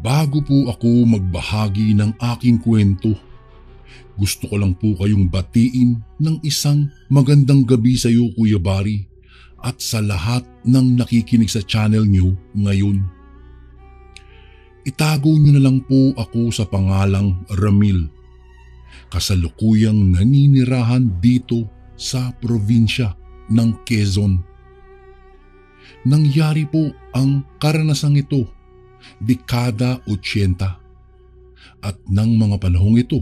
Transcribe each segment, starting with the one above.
Bago po ako magbahagi ng aking kwento, gusto ko lang po kayong batiin ng isang magandang gabi sa iyo, Kuya Bari, at sa lahat ng nakikinig sa channel niyo ngayon. Itago niyo na lang po ako sa pangalang Ramil. Kasalukuyang naninirahan dito sa probinsya ng Quezon. Nangyari po ang karanasang ito dekada 80 at ng mga panahong ito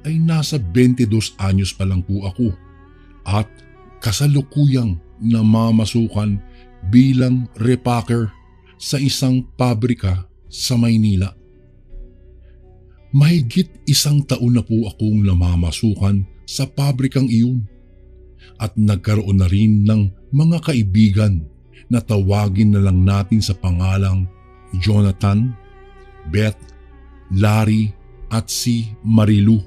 ay nasa 22 anyos pa lang po ako at kasalukuyang namamasukan bilang repacker sa isang pabrika sa Maynila. Mahigit 1 taon na po akong namamasukan sa pabrikang iyon at nagkaroon na rin ng mga kaibigan na tawagin na lang natin sa pangalang Jonathan, Beth, Larry at si Marilu.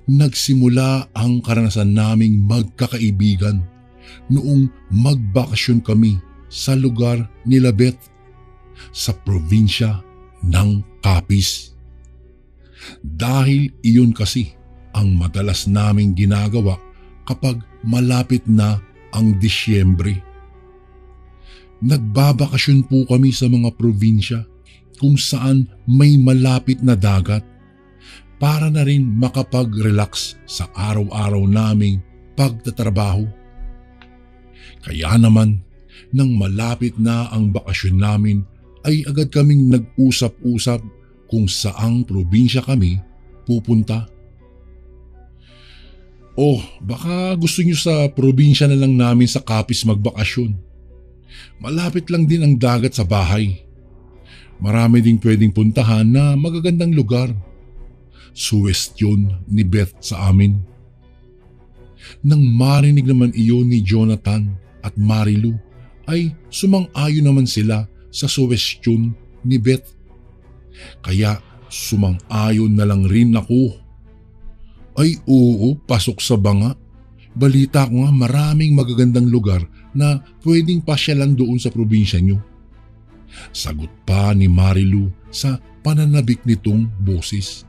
Nagsimula ang karanasan naming magkakaibigan noong magbakasyon kami sa lugar nila Beth sa probinsya ng Capiz. Dahil iyon kasi ang madalas naming ginagawa kapag malapit na ang Disyembre. Nagbabakasyon po kami sa mga probinsya kung saan may malapit na dagat para na rin makapag-relax sa araw-araw naming pagtatrabaho. Kaya naman, nang malapit na ang bakasyon namin ay agad kaming nag-usap-usap kung saang probinsya kami pupunta. Baka gusto niyo sa probinsya na lang namin sa Capiz magbakasyon. Malapit lang din ang dagat sa bahay. Marami ding pwedeng puntahan na magagandang lugar. Suwestyon ni Beth sa amin. Nang marinig naman iyon ni Jonathan at Marilu ay sumang-ayon naman sila sa suwestyon ni Beth. Kaya sumang-ayon na lang rin ako. Ay oo, pasok sa banga. Balita ko nga maraming magagandang lugar na pwedeng pasyalan doon sa probinsya nyo. Sagot pa ni Marilu sa pananabik nitong boses.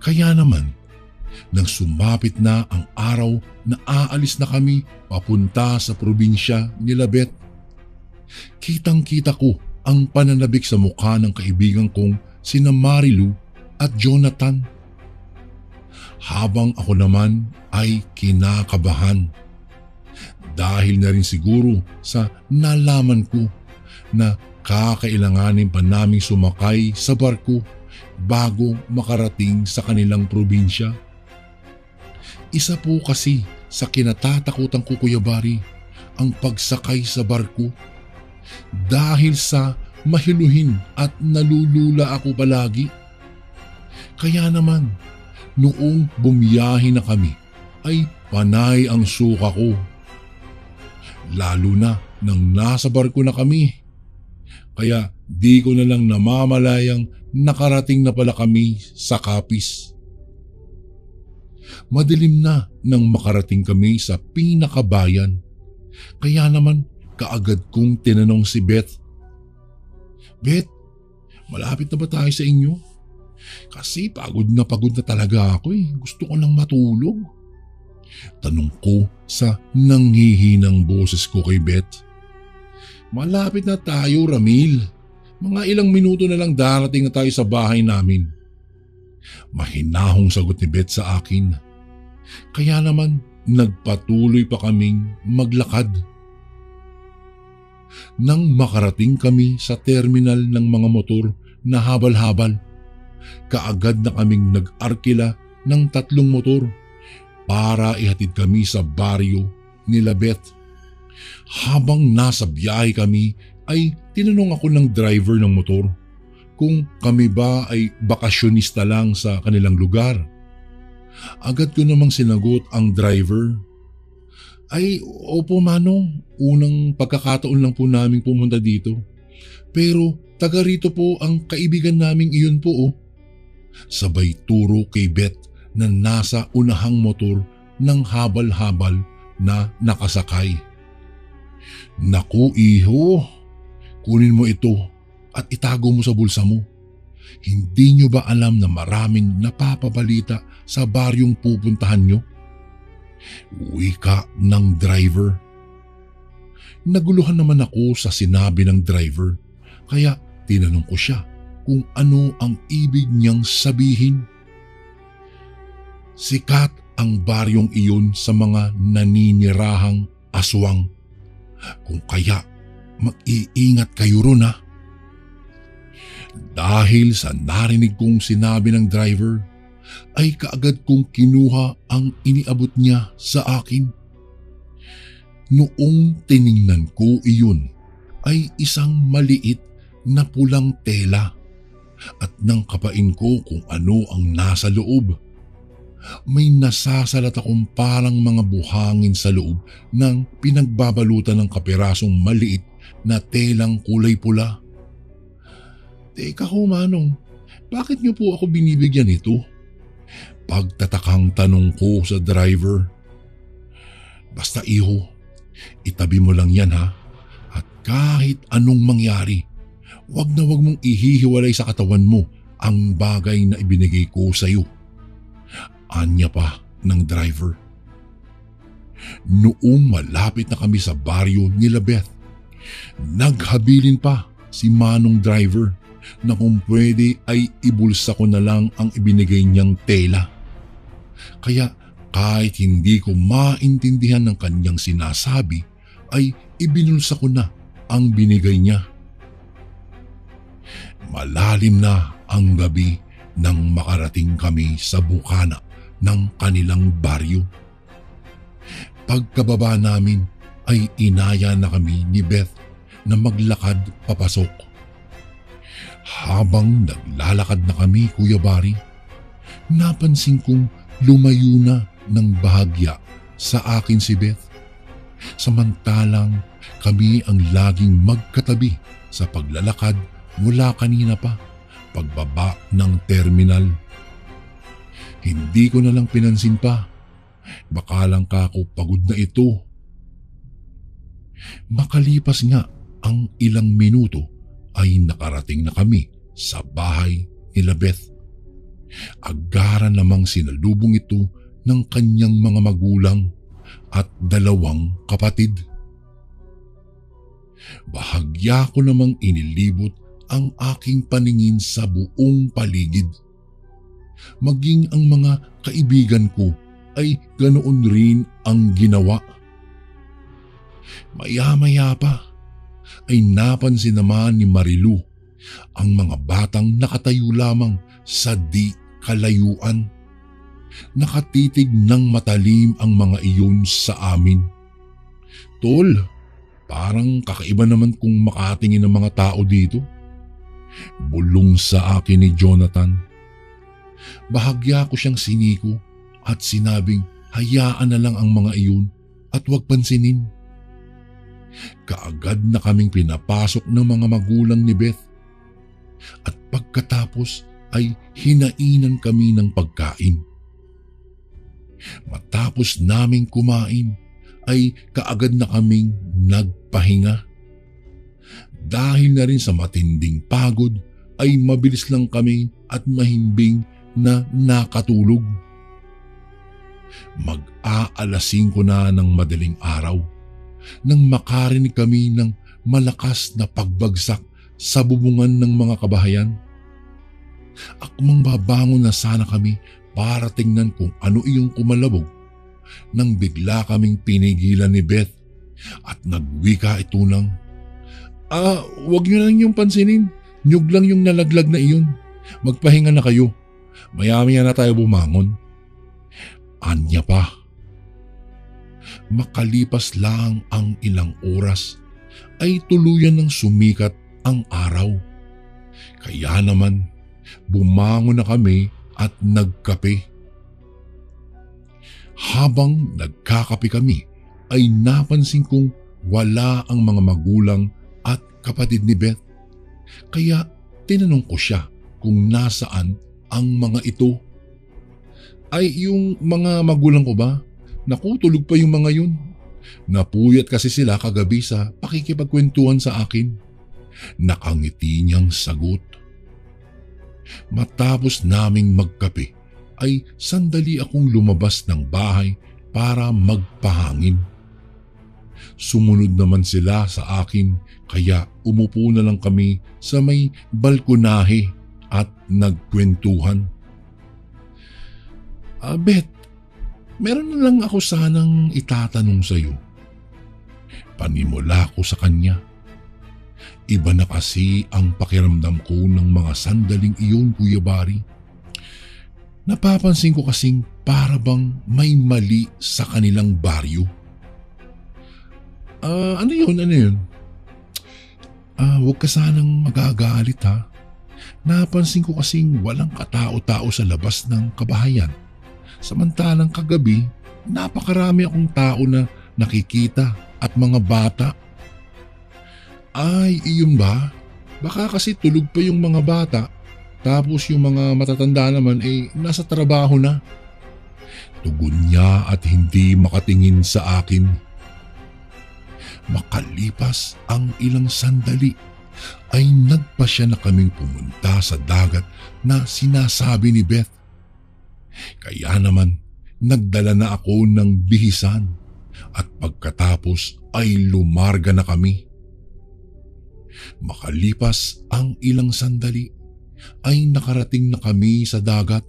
Kaya naman, nang sumapit na ang araw na aalis na kami papunta sa probinsya nila Beth, kitang-kita ko ang pananabik sa mukha ng kaibigan kong sina Marilu at Jonathan. Habang ako naman ay kinakabahan. Dahil na rin siguro sa nalaman ko na kakailanganin pa naming sumakay sa barko bago makarating sa kanilang probinsya. Isa po kasi sa kinatatakutan ko, Kuya Bari, ang pagsakay sa barko. Dahil sa mahiluhin at nalulula ako palagi. Kaya naman, noong bumiyahe na kami ay panay ang suka ko. Lalo na nang nasa barko na kami. Kaya di ko na lang namamalayang nakarating na pala kami sa Capiz. Madilim na nang makarating kami sa pinakabayan. Kaya naman kaagad kong tinanong si Beth. Beth, malapit na ba tayo sa inyo? Kasi pagod na talaga ako eh. Gusto ko nang matulog. Tanong ko sa nanghihinang boses ko kay Beth. Malapit na tayo, Ramil. Mga ilang minuto na lang darating na tayo sa bahay namin. Mahinahong sagot ni Beth sa akin. Kaya naman nagpatuloy pa kaming maglakad. Nang makarating kami sa terminal ng mga motor na habal-habal, kaagad na kaming nag-arkila ng 3 motor para ihatid kami sa baryo nila Beth. Habang nasa biyahe kami ay tinanong ako ng driver ng motor kung kami ba ay bakasyonista lang sa kanilang lugar. Agad ko namang sinagot ang driver. Ay, opo manong, unang pagkakataon lang po namin pumunta dito. Pero taga rito po ang kaibigan naming iyon po. Sabay turo kay Beth na nasa unahang motor ng habal-habal na nakasakay. Naku iho, kunin mo ito at itago mo sa bulsa mo. Hindi nyo ba alam na maraming napapabalita sa baryong pupuntahan nyo? Wika ng driver. Naguluhan naman ako sa sinabi ng driver, kaya tinanong ko siya kung ano ang ibig niyang sabihin. Sikat ang baryong iyon sa mga naninirahang aswang. Kung kaya, mag-iingat kayo ron ha. Dahil sa narinig kong sinabi ng driver, ay kaagad kong kinuha ang iniabot niya sa akin. Noong tiningnan ko iyon, ay isang maliit na pulang tela at nang kapain ko kung ano ang nasa loob. May nasasalat akong parang mga buhangin sa loob ng pinagbabalutan ng kapirasong maliit na telang kulay pula. Teka ho Manong, bakit niyo po ako binibigyan nito? Pagtatakang tanong ko sa driver. Basta iho, itabi mo lang yan ha. At kahit anong mangyari, wag na wag mong ihihiwalay sa katawan mo ang bagay na ibinigay ko sa iyo. Anya pa ng driver. Noong malapit na kami sa baryo nila Beth, naghabilin pa si Manong driver na kung pwede ay ibulsa ko na lang ang ibinigay niyang tela. Kaya kahit hindi ko maintindihan ng kanyang sinasabi, ay ibinulsa ko na ang binigay niya. Malalim na ang gabi nang makarating kami sa bukana ng kanilang baryo. Pagkababa namin ay inaya na kami ni Beth na maglakad papasok. Habang naglalakad na kami, Kuya Bari, napansin kong lumayo na ng bahagya sa akin si Beth. Samantalang kami ang laging magkatabi sa paglalakad mula kanina pa pagbaba ng terminal. Hindi ko na lang pinansin pa. Baka lang kako pagod na ito. Makalipas nga ang ilang minuto ay nakarating na kami sa bahay nila Beth. Agaran namang sinalubong ito ng kanyang mga magulang at dalawang kapatid. Bahagya ko namang inilibot ang aking paningin sa buong paligid. Maging ang mga kaibigan ko ay ganoon rin ang ginawa. Maya-maya pa ay napansin naman ni Marilu ang mga batang nakatayo lamang sa di kalayuan. Nakatitig ng matalim ang mga iyon sa amin. Tol, parang kakaiba naman kung makatingin ng mga tao dito. Bulong sa akin ni Jonathan. Bahagya ko siyang siniko at sinabing hayaan na lang ang mga iyon at huwag pansinin. Kaagad na kaming pinapasok ng mga magulang ni Beth at pagkatapos ay hinainan kami ng pagkain. Matapos naming kumain ay kaagad na kaming nagpahinga. Dahil na rin sa matinding pagod ay mabilis lang kami at mahimbing na nakatulog. Mag-aalas 5 na ng madaling araw nang makarinig kami ng malakas na pagbagsak sa bubungan ng mga kabahayan. Akmang babangon na sana kami para tingnan kung ano iyong kumalabog nang bigla kaming pinigilan ni Beth at nagwika ito ng, wag niyo lang yung pansinin. Nyug lang yung nalaglag na iyon. Magpahinga na kayo. Maya-maya na tayo bumangon. Anya pa. Makalipas lang ang ilang oras ay tuluyan ng sumikat ang araw. Kaya naman bumangon na kami at nagkape. Habang nagkakape kami ay napansin kong wala ang mga magulang at kapatid ni Beth. Kaya tinanong ko siya kung nasaan ang mga ito. Ay, yung mga magulang ko ba? Naku, tulog pa yung mga yun. Napuyat kasi sila kagabi sa pakikipagkwentuhan sa akin. Nakangiti niyang sagot. Matapos naming magkape ay sandali akong lumabas ng bahay para magpahangin. Sumunod naman sila sa akin kaya umupo na lang kami sa may balkonahe at nagkwentuhan. Beth, meron na lang ako sanang itatanong sa iyo. Panimula ko sa kanya. Iba na kasi ang pakiramdam ko ng mga sandaling iyon, Kuya Bari. Napapansin ko kasing para bang may mali sa kanilang baryo. Ano yun? Huwag ka sanang magagalit ha. Napansin ko kasing walang katao-tao sa labas ng kabahayan. Samantalang kagabi, napakarami akong tao na nakikita at mga bata. Ay, iyon ba? Baka kasi tulog pa yung mga bata, tapos yung mga matatanda naman ay nasa trabaho na. Tugon niya at hindi makatingin sa akin. Makalipas ang ilang sandali ay nagpasya na kaming pumunta sa dagat na sinasabi ni Beth. Kaya naman nagdala na ako ng bihisan at pagkatapos ay lumarga na kami. Makalipas ang ilang sandali ay nakarating na kami sa dagat.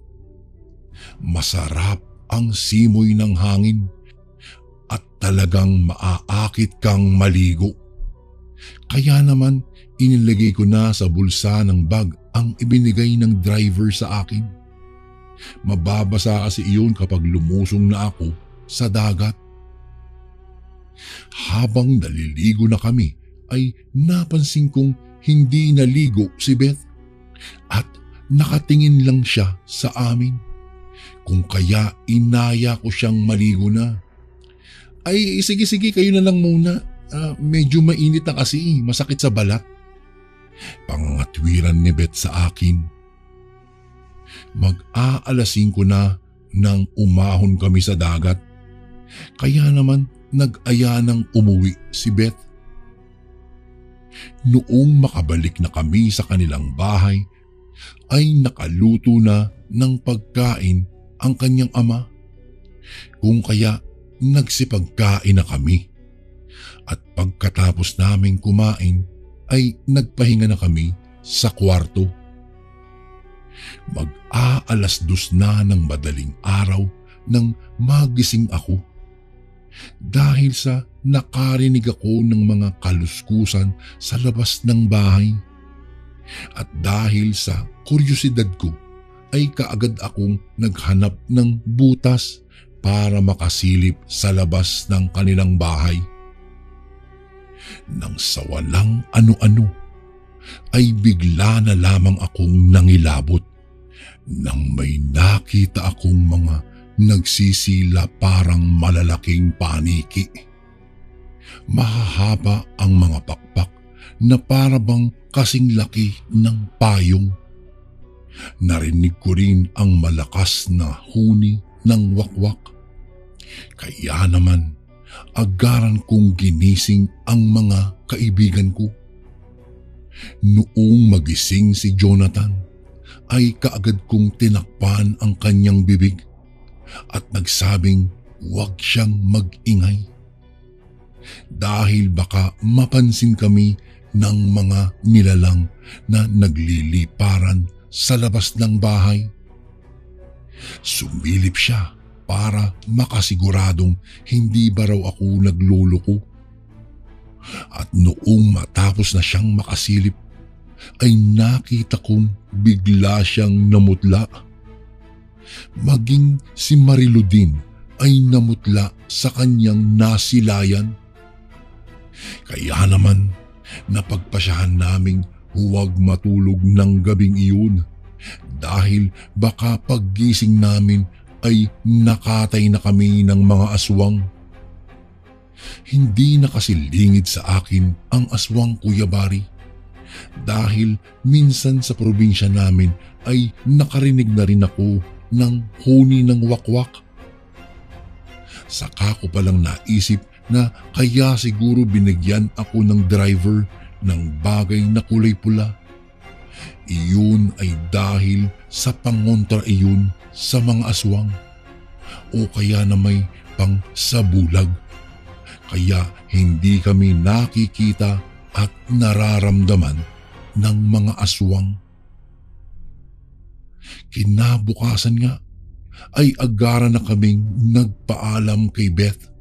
Masarap ang simoy ng hangin at talagang maaakit kang maligo. Kaya naman inilagay ko na sa bulsa ng bag ang ibinigay ng driver sa akin. Mababasa kasi iyon kapag lumusong na ako sa dagat. Habang naliligo na kami ay napansin kong hindi naligo si Beth at nakatingin lang siya sa amin. Kung kaya inaya ko siyang maligo na. Ay sige kayo na lang muna. Medyo mainit na kasi, masakit sa balat. Pangatwiran ni Beth sa akin. Mag-aalasing ko na nang umahon kami sa dagat. Kaya naman nag-aya ng umuwi si Beth. Noong makabalik na kami sa kanilang bahay, ay nakaluto na ng pagkain ang kanyang ama. Kung kaya nagsipagkain na kami. At pagkatapos naming kumain ay nagpahinga na kami sa kwarto. Mag-aalas-2 na ng madaling araw nang magising ako. Dahil sa nakarinig ako ng mga kaluskusan sa labas ng bahay. At dahil sa kuryosidad ko ay kaagad akong naghanap ng butas para makasilip sa labas ng kanilang bahay. Nang sa walang ano-ano ay bigla na lamang akong nangilabot nang may nakita akong mga nagsisila parang malalaking paniki. Mahahaba ang mga pakpak na parabang kasing laki ng payong. Narinig ko rin ang malakas na huni ng wakwak. Kaya naman agaran kong ginising ang mga kaibigan ko. Noong magising si Jonathan ay kaagad kong tinakpan ang kanyang bibig at nagsabing huwag siyang mag-ingay. Dahil baka mapansin kami ng mga nilalang na nagliliparan sa labas ng bahay. Sumilip siya para makasiguradong hindi ba raw ako nagluloko. At noong matapos na siyang makasilip ay nakita kong bigla siyang namutla. Maging si Marilu din ay namutla sa kanyang nasilayan. Kaya naman napagpasyahan naming huwag matulog ng gabing iyon dahil baka paggising namin ay nakatay na kami ng mga aswang. Hindi na kasi lingid sa akin ang aswang, Kuya Bari, dahil minsan sa probinsya namin ay nakarinig na rin ako ng huni ng wakwak. Saka ko palang naisip na kaya siguro binigyan ako ng driver ng bagay na kulay pula. Iyon ay dahil sa pangontra iyon sa mga aswang o kaya na may pang sabulag. Kaya hindi kami nakikita at nararamdaman ng mga aswang. Kinabukasan nga ay agara na kaming nagpaalam kay Beth.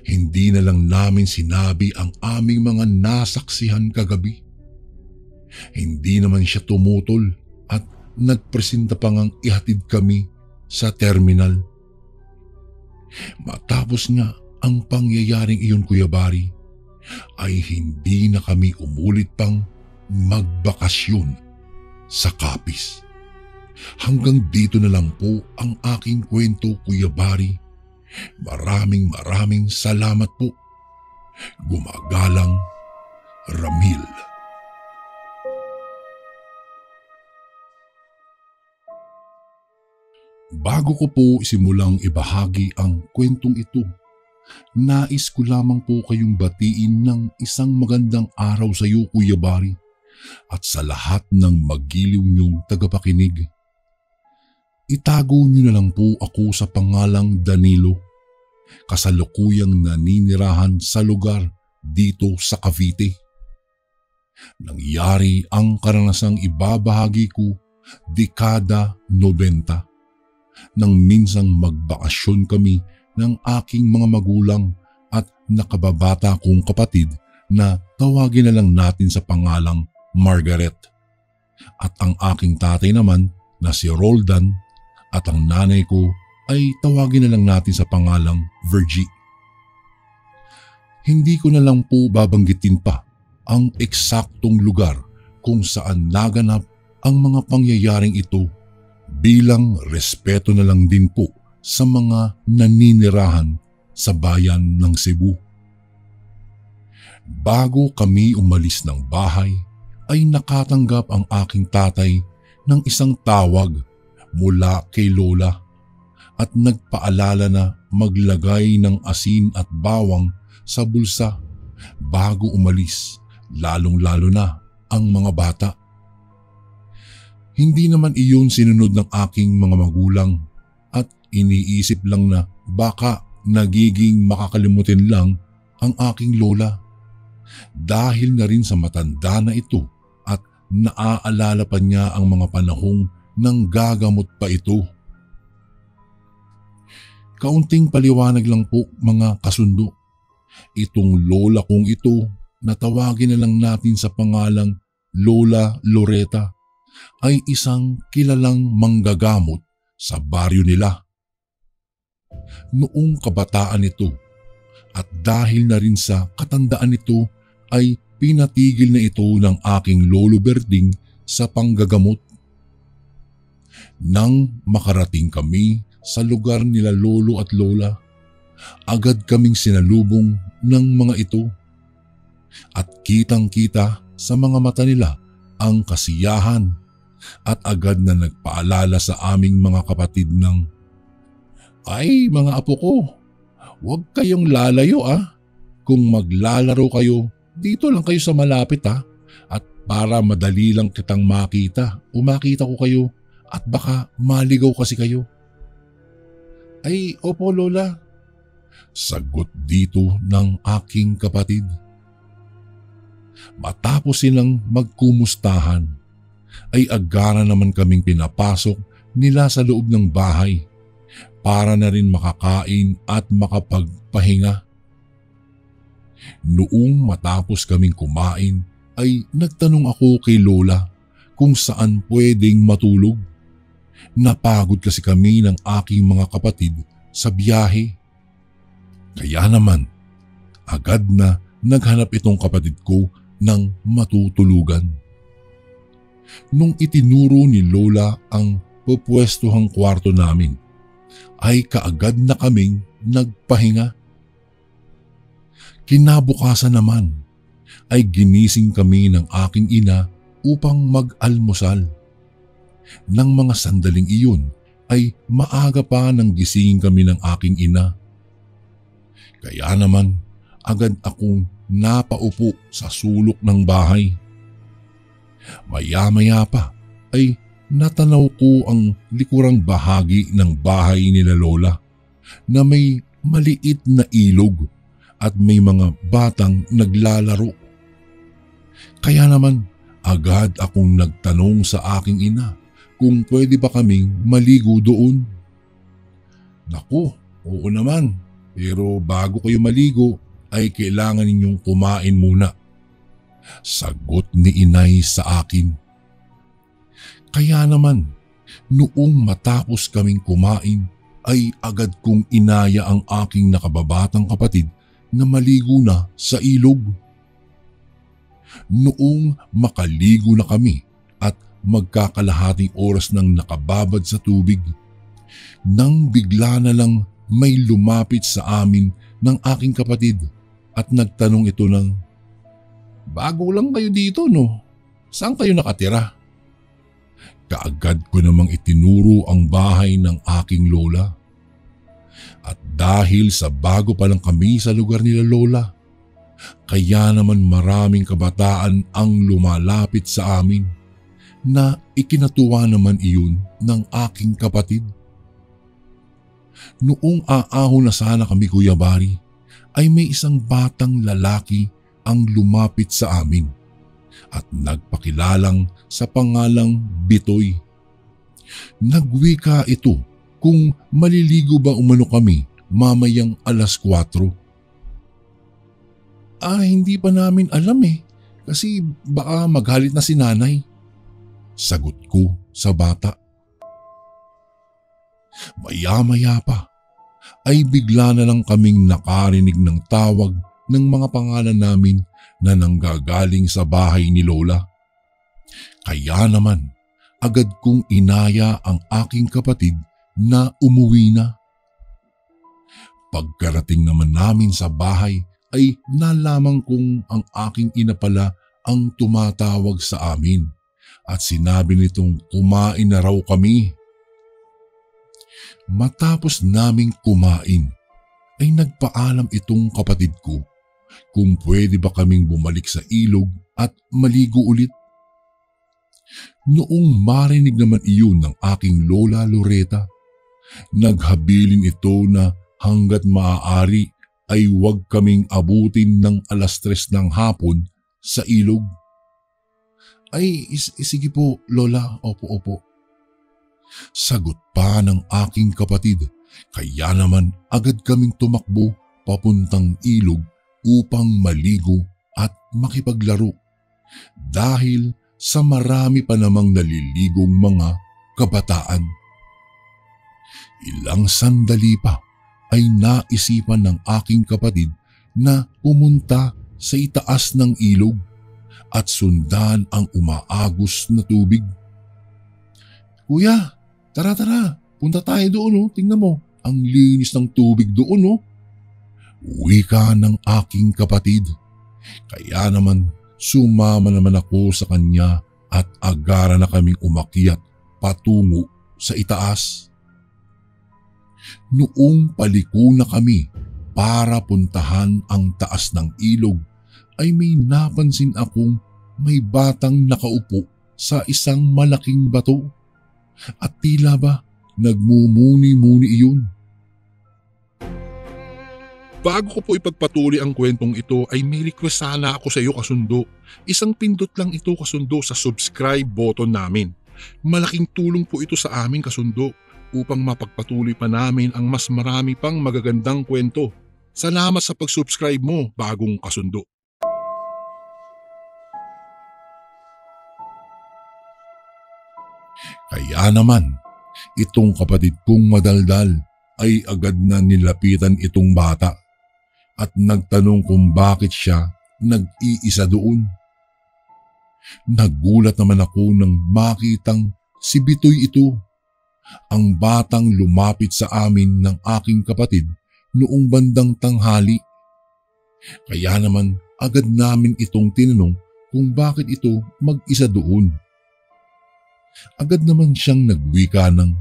Hindi na lang namin sinabi ang aming mga nasaksihan kagabi. Hindi naman siya tumutol at nagpresenta pa ngang ihatid kami sa terminal. Matapos nga ang pangyayaring iyon, Kuya Bari, ay hindi na kami umulit pang magbakasyon sa Capiz. Hanggang dito na lang po ang aking kwento, Kuya Bari. Maraming salamat po. Gumagalang, Ramil. Bago ko po simulang ibahagi ang kwentong ito, nais ko lamang po kayong batiin ng isang magandang araw sa iyo, Kuya Bari, at sa lahat ng magiliw niyong tagapakinig. Itago niyo na lang po ako sa pangalang Danilo, kasalukuyang naninirahan sa lugar dito sa Cavite. Nangyari ang karanasang ibabahagi ko dekada 90. Nang minsang magbakasyon kami ng aking mga magulang at nakababata kong kapatid na tawagin na lang natin sa pangalang Margaret. At ang aking tatay naman na si Roldan at ang nanay ko ay tawagin na lang natin sa pangalang Virgie. Hindi ko na lang po babanggitin pa ang eksaktong lugar kung saan naganap ang mga pangyayaring ito bilang respeto na lang din po sa mga naninirahan sa bayan ng Cebu. Bago kami umalis ng bahay ay nakatanggap ang aking tatay ng isang tawag mula kay Lola at nagpaalala na maglagay ng asin at bawang sa bulsa bago umalis, lalong-lalo na ang mga bata. Hindi naman iyon sinunod ng aking mga magulang at iniisip lang na baka nagiging makakalimutin lang ang aking lola. Dahil na rin sa matanda na ito at naaalala pa niya ang mga panahong nang gagamot pa ito. Kaunting paliwanag lang po mga kasundo. Itong lola kong ito na tawagin na lang natin sa pangalang Lola Loreta ay isang kilalang manggagamot sa baryo nila. Noong kabataan nito at dahil na rin sa katandaan nito ay pinatigil na ito ng aking lolo Berding sa panggagamot. Nang makarating kami sa lugar nila lolo at lola, agad kaming sinalubong ng mga ito at kitang-kita sa mga mata nila ang kasiyahan at agad na nagpaalala sa aming mga kapatid ng, "Ay mga apo ko, huwag kayong lalayo ah. Kung maglalaro kayo, dito lang kayo sa malapit ah. At para madali lang kitang makita o makita ko kayo at baka maligaw kasi kayo." "Ay opo lola," sagot dito ng aking kapatid. Matapos silang magkumustahan, ay agara naman kaming pinapasok nila sa loob ng bahay para na rin makakain at makapagpahinga. Noong matapos kaming kumain ay nagtanong ako kay Lola kung saan pwedeng matulog. Napagod kasi kami ng aking mga kapatid sa biyahe. Kaya naman, agad na naghanap itong kapatid ko ng matutulugan. Nung itinuro ni Lola ang pupwestuhang kwarto namin, ay kaagad na kaming nagpahinga. Kinabukasan naman ay ginising kami ng aking ina upang mag-almusal. Nang mga sandaling iyon ay maaga pa nang gisingin kami ng aking ina. Kaya naman agad akong napaupo sa sulok ng bahay. Maya-maya pa ay natanaw ko ang likurang bahagi ng bahay nila Lola na may maliit na ilog at may mga batang naglalaro. Kaya naman agad akong nagtanong sa aking ina kung pwede ba kaming maligo doon. Naku, oo naman, pero bago kayo maligo ay kailangan ninyong kumain muna. Sagot ni inay sa akin. Kaya naman, noong matapos kaming kumain ay agad kong inaya ang aking nakababatang kapatid na maligo na sa ilog. Noong makaligo na kami at magkakalahating oras nang nakababad sa tubig, nang bigla na lang may lumapit sa amin ng aking kapatid at nagtanong ito ng, "Bago lang kayo dito, no? Saan kayo nakatira?" Kaagad ko namang itinuro ang bahay ng aking lola. At dahil sa bago pa lang kami sa lugar nila Lola, kaya naman maraming kabataan ang lumalapit sa amin na ikinatuwa naman iyon ng aking kapatid. Noong aahon na sana kami, Kuya Bari, ay may isang batang lalaki ang lumapit sa amin at nagpakilalang sa pangalang Bitoy. Nagwika ito kung maliligo ba umano kami mamayang 4:00. Hindi pa namin alam kasi baka maghalit na si nanay. Sagot ko sa bata. Maya-maya pa ay bigla na lang kaming nakarinig ng tawag ng mga pangalan namin na nanggagaling sa bahay ni Lola. Kaya naman agad kong inaya ang aking kapatid na umuwi na. Pagkarating naman namin sa bahay ay nalaman kong ang aking ina pala ang tumatawag sa amin at sinabi nitong kumain na raw kami. Matapos naming kumain ay nagpaalam itong kapatid ko kung pwede ba kaming bumalik sa ilog at maligo ulit. Noong marinig naman iyon ng aking Lola Loreta, naghabilin ito na hanggat maaari ay huwag kaming abutin ng 3:00 ng hapon sa ilog. Sige po Lola, opo. Sagot pa ng aking kapatid, kaya naman agad kaming tumakbo papuntang ilog upang maligo at makipaglaro dahil sa marami pa namang naliligong mga kabataan. Ilang sandali pa ay naisipan ng aking kapatid na pumunta sa itaas ng ilog at sundan ang umaagos na tubig. "Kuya, tara, punta tayo doon, tingnan mo, ang linis ng tubig doon. Wika ng aking kapatid. Kaya naman sumama naman ako sa kanya at agara na kaming umakyat patungo sa itaas. Noong paliko na kami para puntahan ang taas ng ilog ay may napansin akong may batang nakaupo sa isang malaking bato at tila ba nagmumuni-muni iyon. Bago ko po ipagpatuloy ang kwentong ito ay may request sana ako sa iyo kasundo. Isang pindot lang ito kasundo sa subscribe button namin. Malaking tulong po ito sa amin kasundo upang mapagpatuloy pa namin ang mas marami pang magagandang kwento. Salamat sa pag-subscribe mo, bagong kasundo. Kaya naman, itong kapatid kong madaldal ay agad na nilapitan itong bata at nagtanong kung bakit siya nag-iisa doon. Nagulat naman ako nang makitang si Bitoy ito, ang batang lumapit sa amin ng aking kapatid noong bandang tanghali. Kaya naman agad namin itong tinanong kung bakit ito mag-isa doon. Agad naman siyang nagwika ng,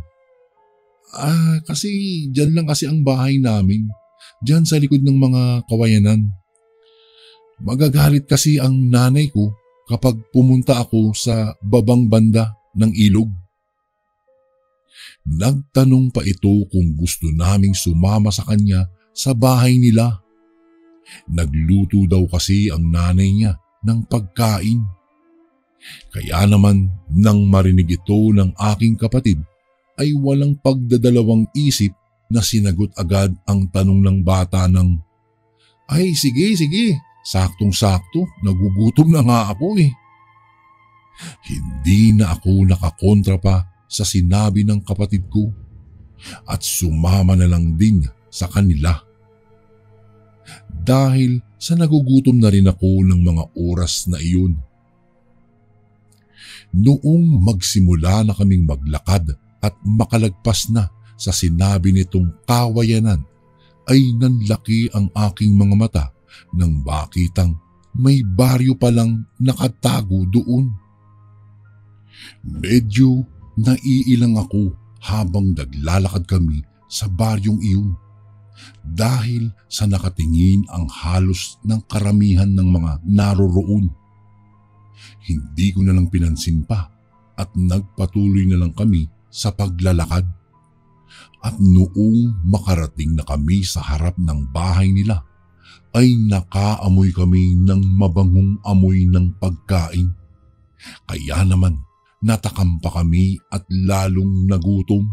kasi dyan lang kasi ang bahay namin, dyan sa likod ng mga kawayanan. Magagalit kasi ang nanay ko kapag pumunta ako sa babang banda ng ilog. Nagtanong pa ito kung gusto naming sumama sa kanya sa bahay nila. Nagluto daw kasi ang nanay niya ng pagkain. Kaya naman nang marinig ito ng aking kapatid ay walang pagdadalawang isip na sinagot agad ang tanong ng bata ng, "Ay sige, saktong-sakto, nagugutom na nga ako eh." Hindi na ako nakakontra pa sa sinabi ng kapatid ko at sumama na lang din sa kanila. Dahil sa nagugutom na rin ako ng mga oras na iyon. Noong magsimula na kaming maglakad at makalagpas na sa sinabi nitong kawayanan, ay nanlaki ang aking mga mata nang makitang may baryo palang nakatago doon. Medyo naiilang ako habang naglalakad kami sa baryong iyon dahil sa nakatingin ang halos ng karamihan ng mga naroroon. Hindi ko na lang pinansin pa at nagpatuloy na lang kami sa paglalakad. At noong makarating na kami sa harap ng bahay nila, ay nakaamoy kami ng mabangong amoy ng pagkain. Kaya naman natakam pa kami at lalong nagutom.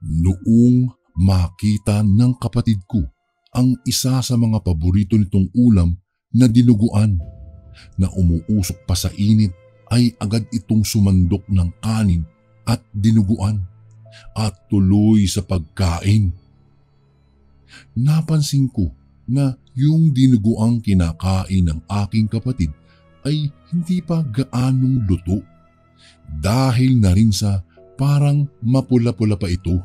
Noong makita ng kapatid ko ang isa sa mga paborito nitong ulam na dinuguan na umuusok pa sa init, ay agad itong sumandok ng kanin at dinuguan at tuloy sa pagkain. Napansin ko na yung dinuguang kinakain ng aking kapatid ay hindi pa gaanong luto dahil na rin sa parang mapula-pula pa ito.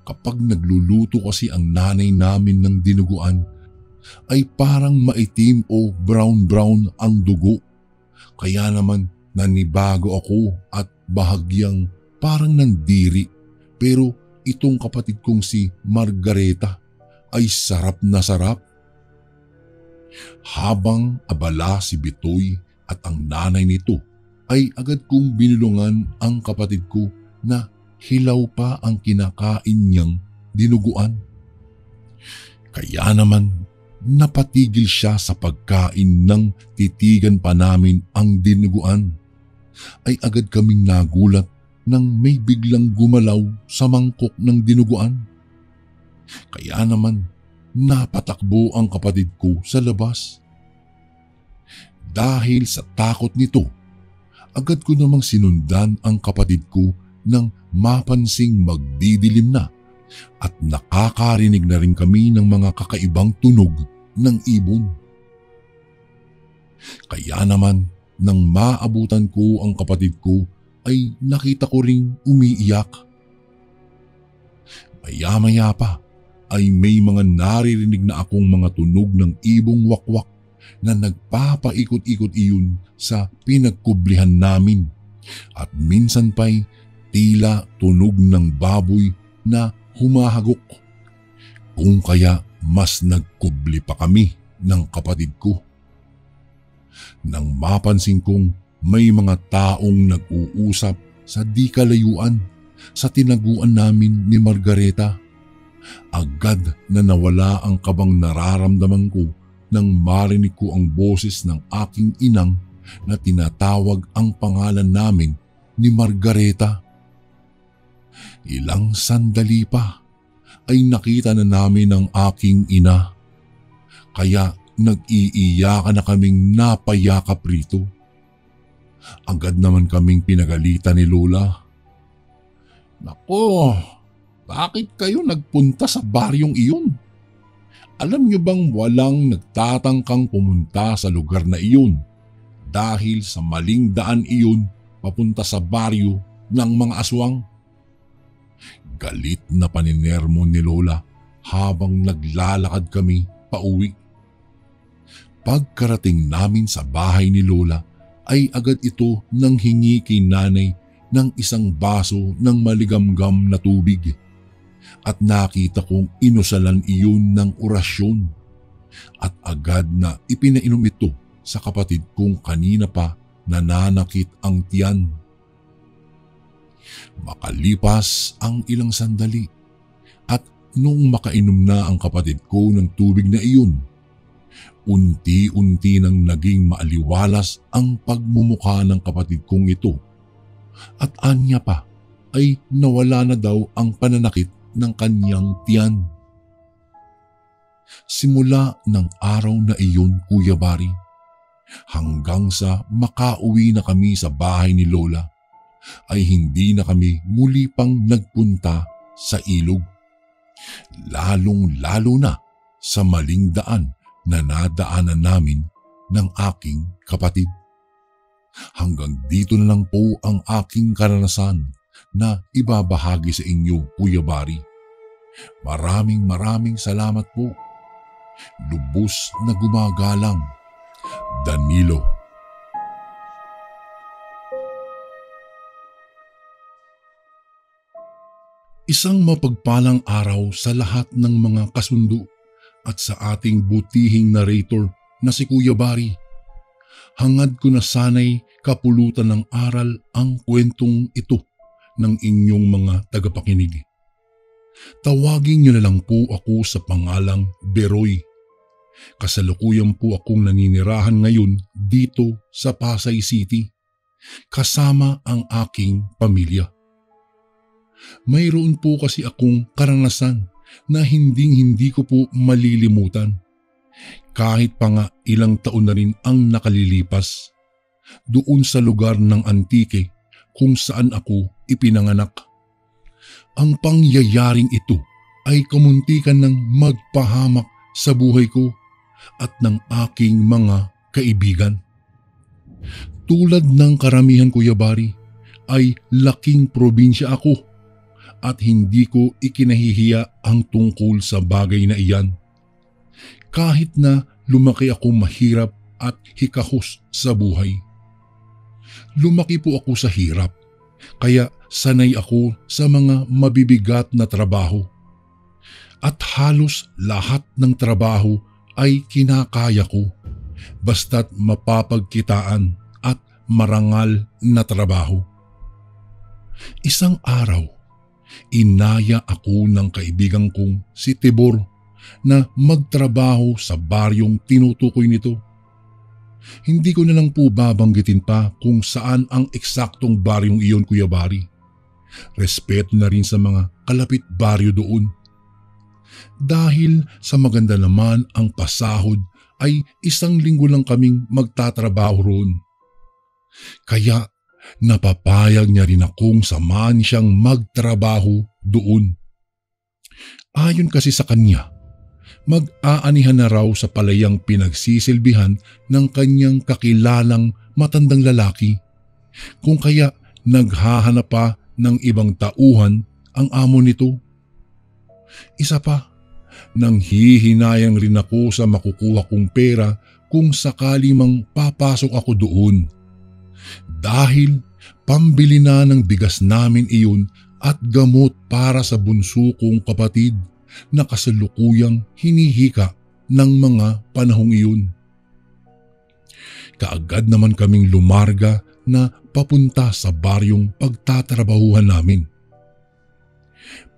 Kapag nagluluto kasi ang nanay namin ng dinuguan ay parang maitim o brown-brown ang dugo. Kaya naman nanibago ako at bahagyang parang nandiri, pero itong kapatid kong si Margareta ay sarap na sarap. Habang abala si Bitoy at ang nanay nito, ay agad kong binulungan ang kapatid ko na hilaw pa ang kinakain niyang dinuguan. Kaya naman napatigil siya sa pagkain nang titigan pa namin ang dinuguan. Ay agad kaming nagulat nang may biglang gumalaw sa mangkok ng dinuguan. Kaya naman napatakbo ang kapatid ko sa labas. Dahil sa takot nito, agad ko namang sinundan ang kapatid ko nang mapansing magdidilim na at nakakarinig na rin kami ng mga kakaibang tunog ng ibon. Kaya naman nang maabutan ko ang kapatid ko, ay nakita ko ring umiiyak. Maya-maya pa ay may mga naririnig na akong mga tunog ng ibong wakwak na nagpapaikot-ikot iyon sa pinagkublihan namin at minsan pa'y tila tunog ng baboy na humahagok. Kung kaya mas nagkubli pa kami ng kapatid ko. Nang mapansin kong may mga taong nag-uusap sa di kalayuan sa tinaguan namin ni Margareta, agad na nawala ang kabang nararamdaman ko nang marinig ko ang boses ng aking inang na tinatawag ang pangalan namin ni Margareta. Ilang sandali pa ay nakita na namin ang aking ina, kaya nag-iiyakan na kaming napayakap rito. Agad naman kaming pinagalitan ni Lola. "Nako, bakit kayo nagpunta sa baryong iyon? Alam niyo bang walang nagtatangkang pumunta sa lugar na iyon dahil sa maling daan iyon papunta sa baryo ng mga aswang?" Galit na paninermo ni Lola habang naglalakad kami pauwi. Pagkarating namin sa bahay ni Lola, ay agad ito nang hingi kay nanay ng isang baso ng maligamgam na tubig at nakita kong inusalan iyon ng orasyon. at agad na ipinainom ito sa kapatid kong kanina pa nananakit ang tiyan. Makalipas ang ilang sandali at noong makainom na ang kapatid ko ng tubig na iyon, unti-unti nang naging maaliwalas ang pagmumukha ng kapatid kong ito at anya pa ay nawala na daw ang pananakit ng kanyang tiyan. Simula ng araw na iyon, Kuya Bari, hanggang sa makauwi na kami sa bahay ni Lola, ay hindi na kami muli pang nagpunta sa ilog. Lalong-lalo na sa maling daan na nadaanan namin ng aking kapatid. Hanggang dito na lang po ang aking karanasan na ibabahagi sa inyo, Kuya Bari. Maraming salamat po. Lubos na gumagalang, Danilo. Isang mapagpalang araw sa lahat ng mga kasundo at sa ating butihing narrator na si Kuya Bari. Hangad ko na sana'y kapulutan ng aral ang kwentong ito ng inyong mga tagapakinig. Tawagin niyo na lang po ako sa pangalang Beroy. Kasalukuyan po akong naninirahan ngayon dito sa Pasay City, kasama ang aking pamilya. Mayroon po kasi akong karanasan na hindi ko po malilimutan. Kahit pa nga ilang taon na rin ang nakalilipas, doon sa lugar ng Antique kung saan ako ipinanganak. Ang pangyayaring ito ay kamuntikan ng magpahamak sa buhay ko at ng aking mga kaibigan. Tulad ng karamihan, Kuya Bari, ay laking probinsya ako at hindi ko ikinahihiya ang tungkol sa bagay na iyan. Kahit na lumaki ako mahirap at hikahos sa buhay. Lumaki po ako sa hirap, kaya sanay ako sa mga mabibigat na trabaho. At halos lahat ng trabaho ay kinakaya ko, basta't mapapagkitaan at marangal na trabaho. Isang araw, inaya ako ng kaibigan kong si Tibor na magtrabaho sa baryong tinutukoy nito. Hindi ko na lang po babanggitin pa kung saan ang eksaktong baryong iyon, Kuya Bari. Respeto na rin sa mga kalapit baryo doon. Dahil sa maganda naman ang pasahod ay 1 linggo lang kaming magtatrabaho roon. Kaya napapayag niya rin akong samahan siyang magtrabaho doon. Ayon kasi sa kanya, mag-aanihan na raw sa palayang pinagsisilbihan ng kanyang kakilalang matandang lalaki, kung kaya naghahanap pa ng ibang tauhan ang amo nito. Isa pa, nanghihinayang rin ako sa makukuha kong pera kung sakali mang papasok ako doon. Dahil pambili na ng bigas namin iyon at gamot para sa bunso kong kapatid na kasalukuyang hinihika ng mga panahong iyon. Kaagad naman kaming lumarga na papunta sa baryong pagtatrabahuhan namin.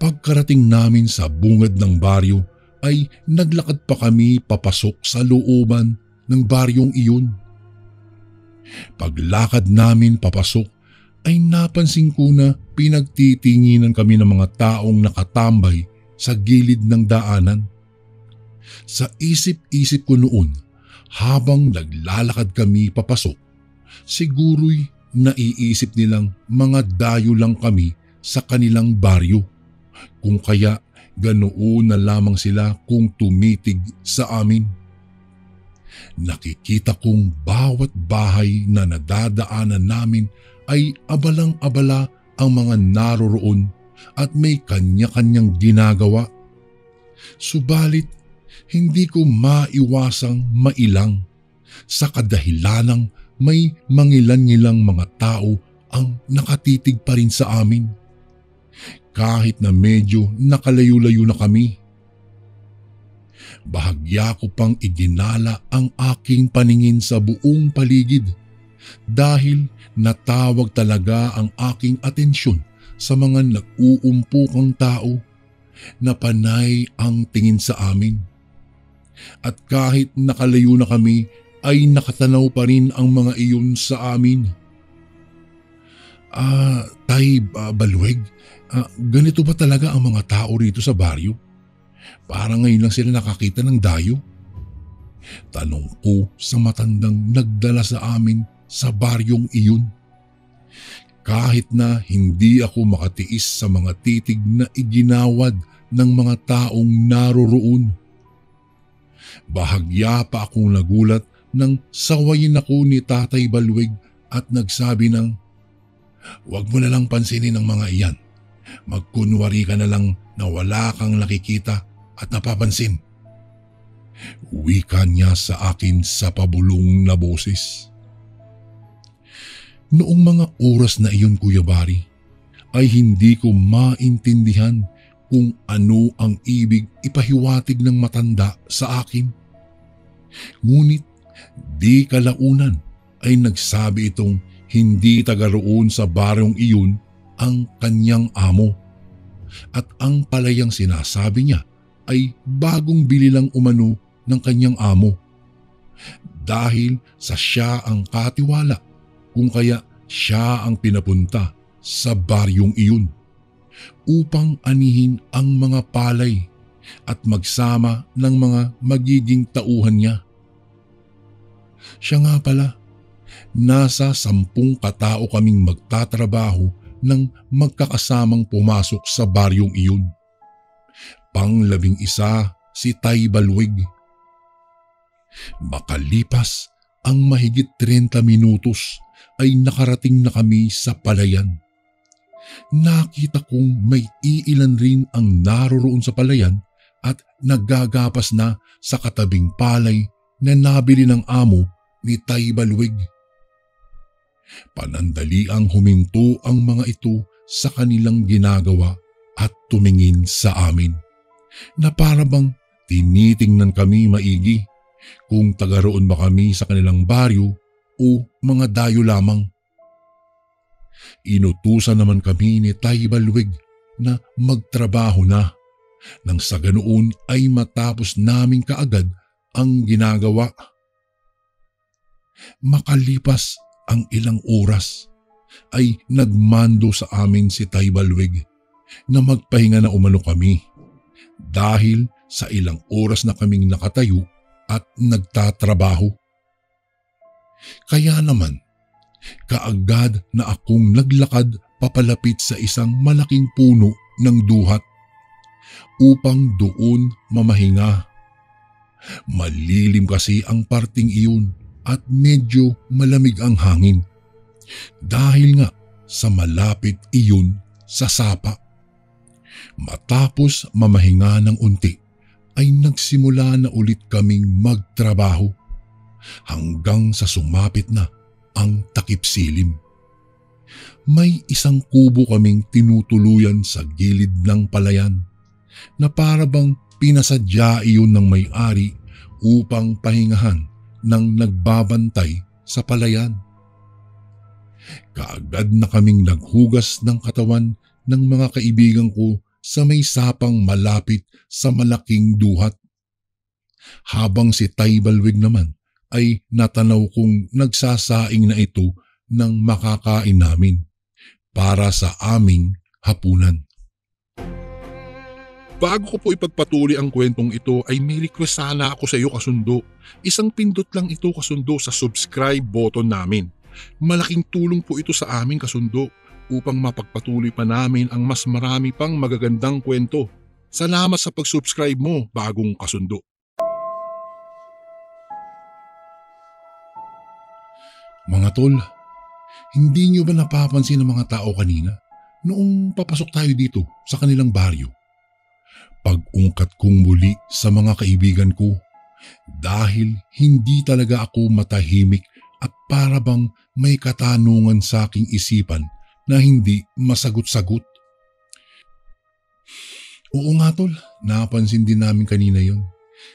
Pagkarating namin sa bungad ng baryo ay naglakad pa kami papasok sa looban ng baryong iyon. Paglakad namin papasok ay napansin ko na pinagtitinginan kami ng mga taong nakatambay sa gilid ng daanan. Sa isip-isip ko noon habang naglalakad kami papasok, siguro'y naiisip nilang mga dayo lang kami sa kanilang baryo. Kung kaya ganoon na lamang sila kung tumitig sa amin. Nakikita kong bawat bahay na nadadaanan namin ay abalang-abala ang mga naroroon at may kanya-kanyang ginagawa. Subalit, hindi ko maiwasang mailang sa kadahilanang may mangilan-ngilang mga tao ang nakatitig pa rin sa amin. Kahit na medyo nakalayo-layo na kami. Bahagya ko pang iginala ang aking paningin sa buong paligid dahil natawag talaga ang aking atensyon sa mga nag-uumpukang tao na panay ang tingin sa amin. At kahit nakalayo na kami ay nakatanaw pa rin ang mga iyon sa amin. Tay Balweg, ganito ba talaga ang mga tao rito sa baryo? Parang ngayon lang sila nakakita ng dayo. Tanong ko sa matandang nagdala sa amin sa baryong iyon. Kahit na hindi ako makatiis sa mga titig na iginawad ng mga taong naroroon. Bahagya pa akong nagulat nang sawayin ako ni Tatay Balweg at nagsabi ng, "Huwag mo na lang pansinin ang mga iyan. Magkunwari ka na lang na wala kang nakikita at napapansin." Wika niya sa akin sa pabulong na boses. Noong mga oras na iyon, Kuya Bari, ay hindi ko maintindihan kung ano ang ibig ipahiwatig ng matanda sa akin. Ngunit di kalaunan ay nagsabi itong hindi taga roon sa baryong iyon ang kanyang amo. At ang palayang sinasabi niya ay bagong bili lang umano ng kanyang amo. Dahil sa siya ang katiwala, kung kaya siya ang pinapunta sa baryong iyon upang anihin ang mga palay at magsama ng mga magiging tauhan niya. Siya nga pala, nasa 10 katao kaming magtatrabaho nang magkakasamang pumasok sa baryong iyon. Pang-11 si Tay Balweg. Makalipas ang mahigit 30 minutos ay nakarating na kami sa palayan. Nakita kong may iilan rin ang naroroon sa palayan at naggagapas na sa katabing palay na nabili ng amo ni Tay Balweg. Panandaliang huminto ang mga ito sa kanilang ginagawa at tumingin sa amin na para bang tinitingnan kami maigi kung taga roon ba kami sa kanilang baryo o mga dayo lamang. Inutusan naman kami ni Tay Balweg na magtrabaho na nang sa ganoon ay matapos namin kaagad ang ginagawa. Makalipas ang ilang oras ay nagmando sa amin si Tay Balweg na magpahinga na umano kami dahil sa ilang oras na kaming nakatayo at nagtatrabaho. Kaya naman, kaagad na akong naglakad papalapit sa isang malaking puno ng duhat upang doon mamahinga. Malilim kasi ang parting iyon at medyo malamig ang hangin dahil nga sa malapit iyon sa sapa. Matapos mamahinga ng unti ay nagsimula na ulit kaming magtrabaho hanggang sa sumapit na ang takip silim. May isang kubo kaming tinutuluyan sa gilid ng palayan na para bang pinasadya iyon ng may-ari upang pahingahan ng nagbabantay sa palayan. Kaagad na kaming naghugas ng katawan ng mga kaibigan ko sa may sapang malapit sa malaking duhat. Habang si Tay Balweg naman ay natanaw kong nagsasaing na ito ng makakain namin para sa aming hapunan. Bago ko po ipagpatuloy ang kwentong ito ay may request sana ako sa iyo kasundo. Isang pindot lang ito kasundo sa subscribe button namin. Malaking tulong po ito sa amin kasundo upang mapagpatuloy pa namin ang mas marami pang magagandang kwento. Salamat sa pag-subscribe mo, bagong kasundo. Mga tol, hindi niyo ba napapansin ng mga tao kanina noong papasok tayo dito sa kanilang baryo? Pag-ungkat kong muli sa mga kaibigan ko dahil hindi talaga ako matahimik at para bang may katanungan sa aking isipan na hindi masagot-sagot. Oo nga tol, napansin din namin kanina yon.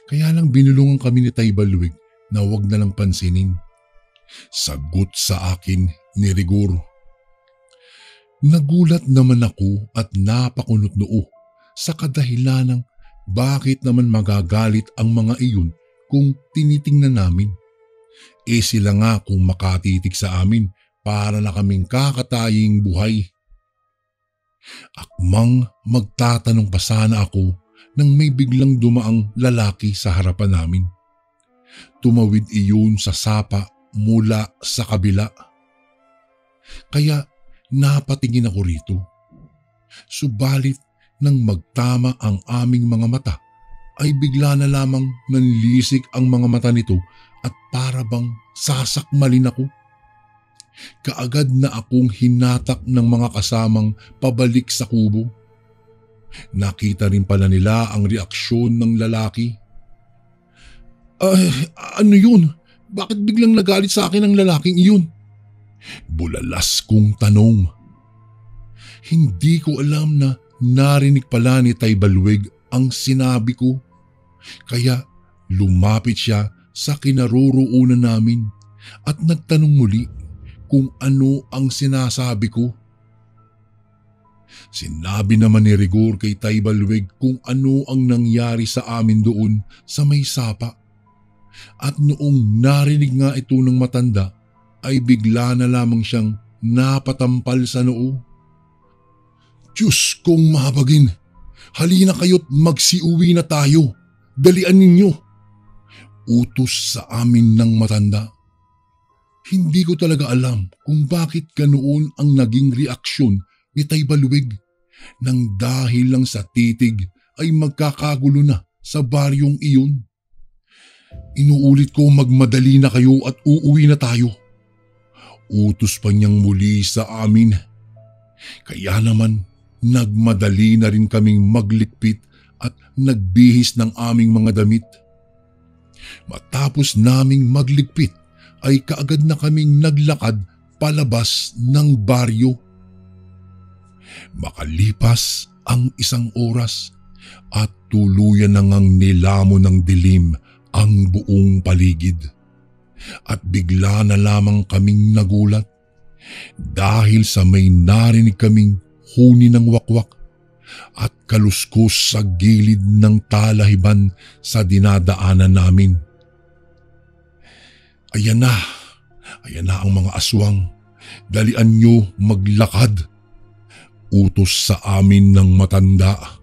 Kaya lang binulungan kami ni Tay Balwig na wag na lang pansinin. Sagot sa akin ni Rigor. Nagulat naman ako at napakunot noo sa kadahilan ng bakit naman magagalit ang mga iyon kung tinitingnan namin. Sila nga kung makatitig sa amin para na kaming kakataying buhay. Akmang magtatanong pa sana ako nang may biglang dumaang lalaki sa harapan namin. Tumawid iyon sa sapa mula sa kabila. Kaya napatingin ako rito. Subalit nang magtama ang aming mga mata ay bigla na lamang nanlisik ang mga mata nito at para bang sasakmalin ako. Kaagad na akong hinatak ng mga kasamang pabalik sa kubo. Nakita rin pala nila ang reaksyon ng lalaki. Ano yun? Bakit biglang nagalit sa akin ang lalaking iyon? Bulalas kong tanong. Hindi ko alam na narinig pala ni Tay Balwig ang sinabi ko. Kaya lumapit siya sa kinaroroonan namin at nagtanong muli kung ano ang sinasabi ko. Sinabi naman ni Rigor kay Tay Balwig kung ano ang nangyari sa amin doon sa may sapa. At noong narinig nga ito ng matanda ay bigla na lamang siyang napatampal sa noo. Diyos kong mahabagin, halina kayo't magsiuwi na tayo. Dalian ninyo. Utos sa amin ng matanda. Hindi ko talaga alam kung bakit ganoon ang naging reaksyon ni Tay Balwig nang dahil lang sa titig ay magkakagulo na sa baryong iyon. Inuulit ko magmadali na kayo at uuwi na tayo. Utos pa niyang muli sa amin. Kaya naman nagmadali na rin kaming maglikpit at nagbihis ng aming mga damit. Matapos naming magligpit ay kaagad na kaming naglakad palabas ng baryo. Makalipas ang 1 oras at tuluyan na ngang nilamo ng dilim ang buong paligid. At bigla na lamang kaming nagulat dahil sa may narinig kaming huni ng wakwak at kaluskos sa gilid ng talahiban sa dinadaanan namin. Ayan na ang mga aswang. Dalian nyo maglakad. Utos sa amin ng matanda.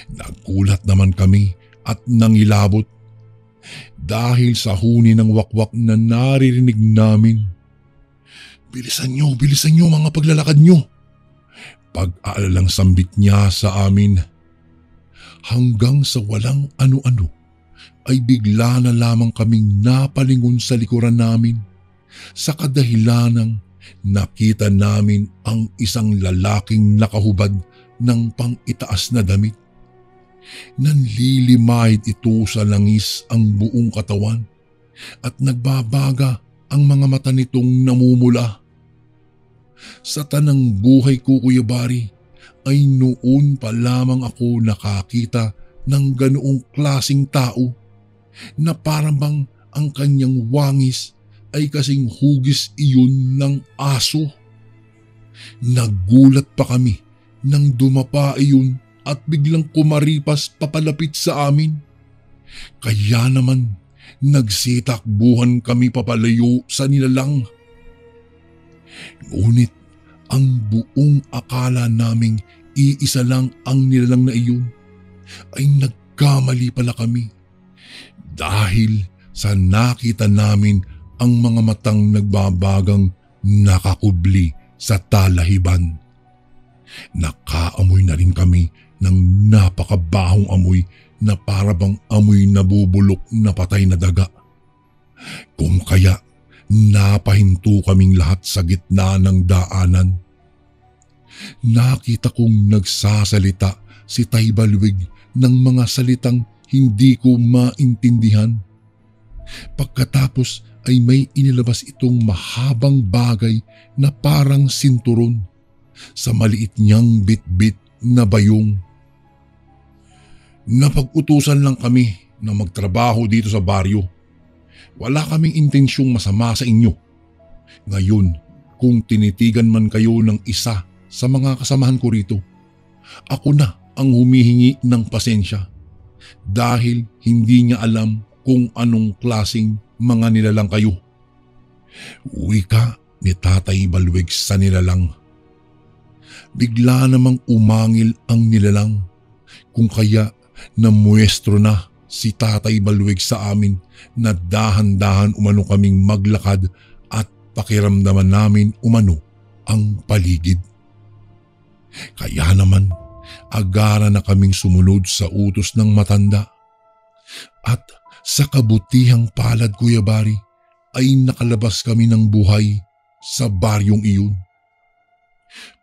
Nagulat naman kami at nangilabot dahil sa huni ng wakwak na naririnig namin. Bilisan nyo mga paglalakad nyo. Pag-aalalang sambit niya sa amin. Hanggang sa walang ano-ano ay bigla na lamang kaming napalingon sa likuran namin sa kadahilanang nakita namin ang isang lalaking nakahubad ng pang-itaas na damit. Nanlilimahid ito sa langis ang buong katawan at nagbabaga ang mga mata nitong namumula. Sa tanang buhay ko, Kuya Bari, ay noon pa lamang ako nakakita ng ganoong klasing tao na parang bang ang kanyang wangis ay kasing hugis iyon ng aso. Nagulat pa kami nang dumapa iyon at biglang kumaripas papalapit sa amin. Kaya naman nagsitakbuhan kami papalayo sa nilalang. Ngunit ang buong akala naming iisa lang ang nilalang na iyon ay nagkamali pala kami. Dahil sa nakita namin ang mga matang nagbabagang nakakubli sa talahiban. Nakaamoy na rin kami ng napakabahong amoy na parabang amoy nabubulok na patay na daga. Kung kaya napahinto kaming lahat sa gitna ng daanan. Nakita kong nagsasalita si Tay Balwig ng mga salitang hindi ko maintindihan. Pagkatapos ay may inilabas itong mahabang bagay na parang sinturon sa maliit niyang bit-bit na bayong. Napag-utusan lang kami na magtrabaho dito sa baryo. Wala kaming intensyong masama sa inyo. Ngayon, kung tinitigan man kayo ng isa sa mga kasamahan ko rito, ako na ang humihingi ng pasensya dahil hindi niya alam kung anong klaseng mga nilalang kayo. Wika ni Tatay Balweg sa nilalang. Bigla namang umangil ang nilalang, kung kaya namuestro na si Tatay Balweg sa amin na dahan-dahan umano kaming maglakad at pakiramdaman namin umano ang paligid. Kaya naman agara na kaming sumunod sa utos ng matanda. At sa kabutihang palad, Kuya Bari, ay nakalabas kami ng buhay sa baryong iyon.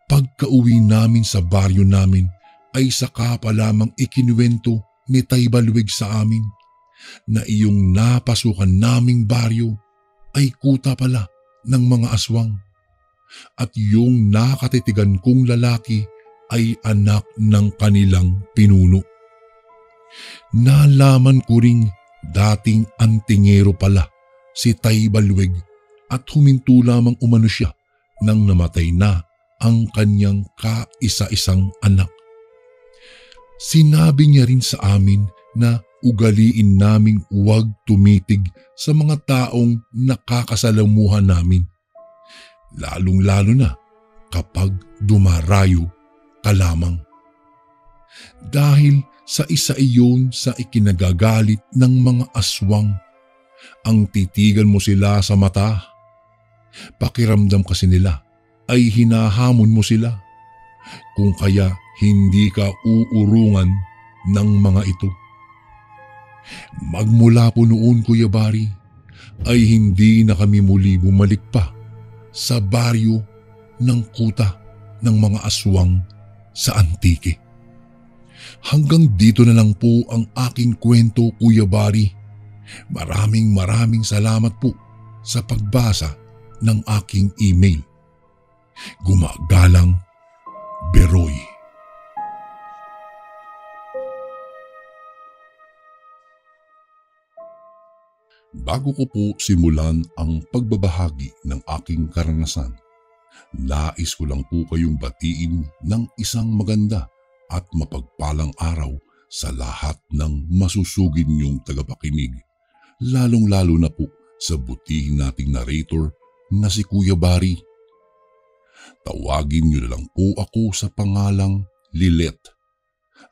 Pagka-uwi namin sa baryo namin ay saka pa lamang ikinuwento ni Tay Balweg sa amin na iyong napasukan naming baryo ay kuta pala ng mga aswang at yung nakatitigan kong lalaki ay anak ng kanilang pinuno. Nalaman ko ring dating antingero pala si Tay Balweg at huminto lamang umano siya nang namatay na ang kanyang kaisa-isang anak. Sinabi niya rin sa amin na ugaliin naming huwag tumitig sa mga taong nakakasalamuhan namin, lalong-lalo na kapag dumarayo ka lamang. Dahil sa isa iyon sa ikinagagalit ng mga aswang, ang titigan mo sila sa mata, pakiramdam kasi nila ay hinahamon mo sila, kung kaya hindi ka uurungan ng mga ito. Magmula po noon, Kuya Bari, ay hindi na kami muli bumalik pa sa baryo ng kuta ng mga aswang sa Antique. Hanggang dito na lang po ang aking kwento, Kuya Bari. Maraming salamat po sa pagbasa ng aking email. Gumagalang, Beroy. Bago ko po simulan ang pagbabahagi ng aking karanasan, nais ko lang po kayong batiin ng isang maganda at mapagpalang araw sa lahat ng masusugid niyong tagapakinig, lalong-lalo na po sa butihing nating narrator na si Kuya Bari. Tawagin niyo na lang po ako sa pangalang Lilet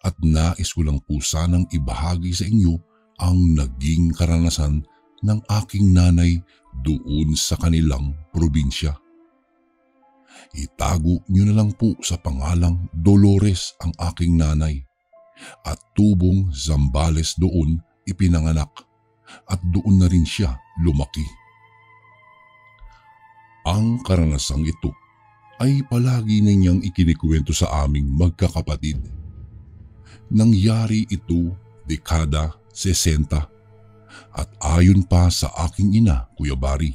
at nais ko lang po sanang ibahagi sa inyo ang naging karanasan ng aking nanay doon sa kanilang probinsya. Itago niyo na lang po sa pangalang Dolores ang aking nanay at tubong Zambales doon ipinanganak at doon na rin siya lumaki. Ang karanasang ito ay palagi na niyang ikinikwento sa aming magkakapatid. Nangyari ito dekada 60 at ayon pa sa aking ina, Kuya Bari,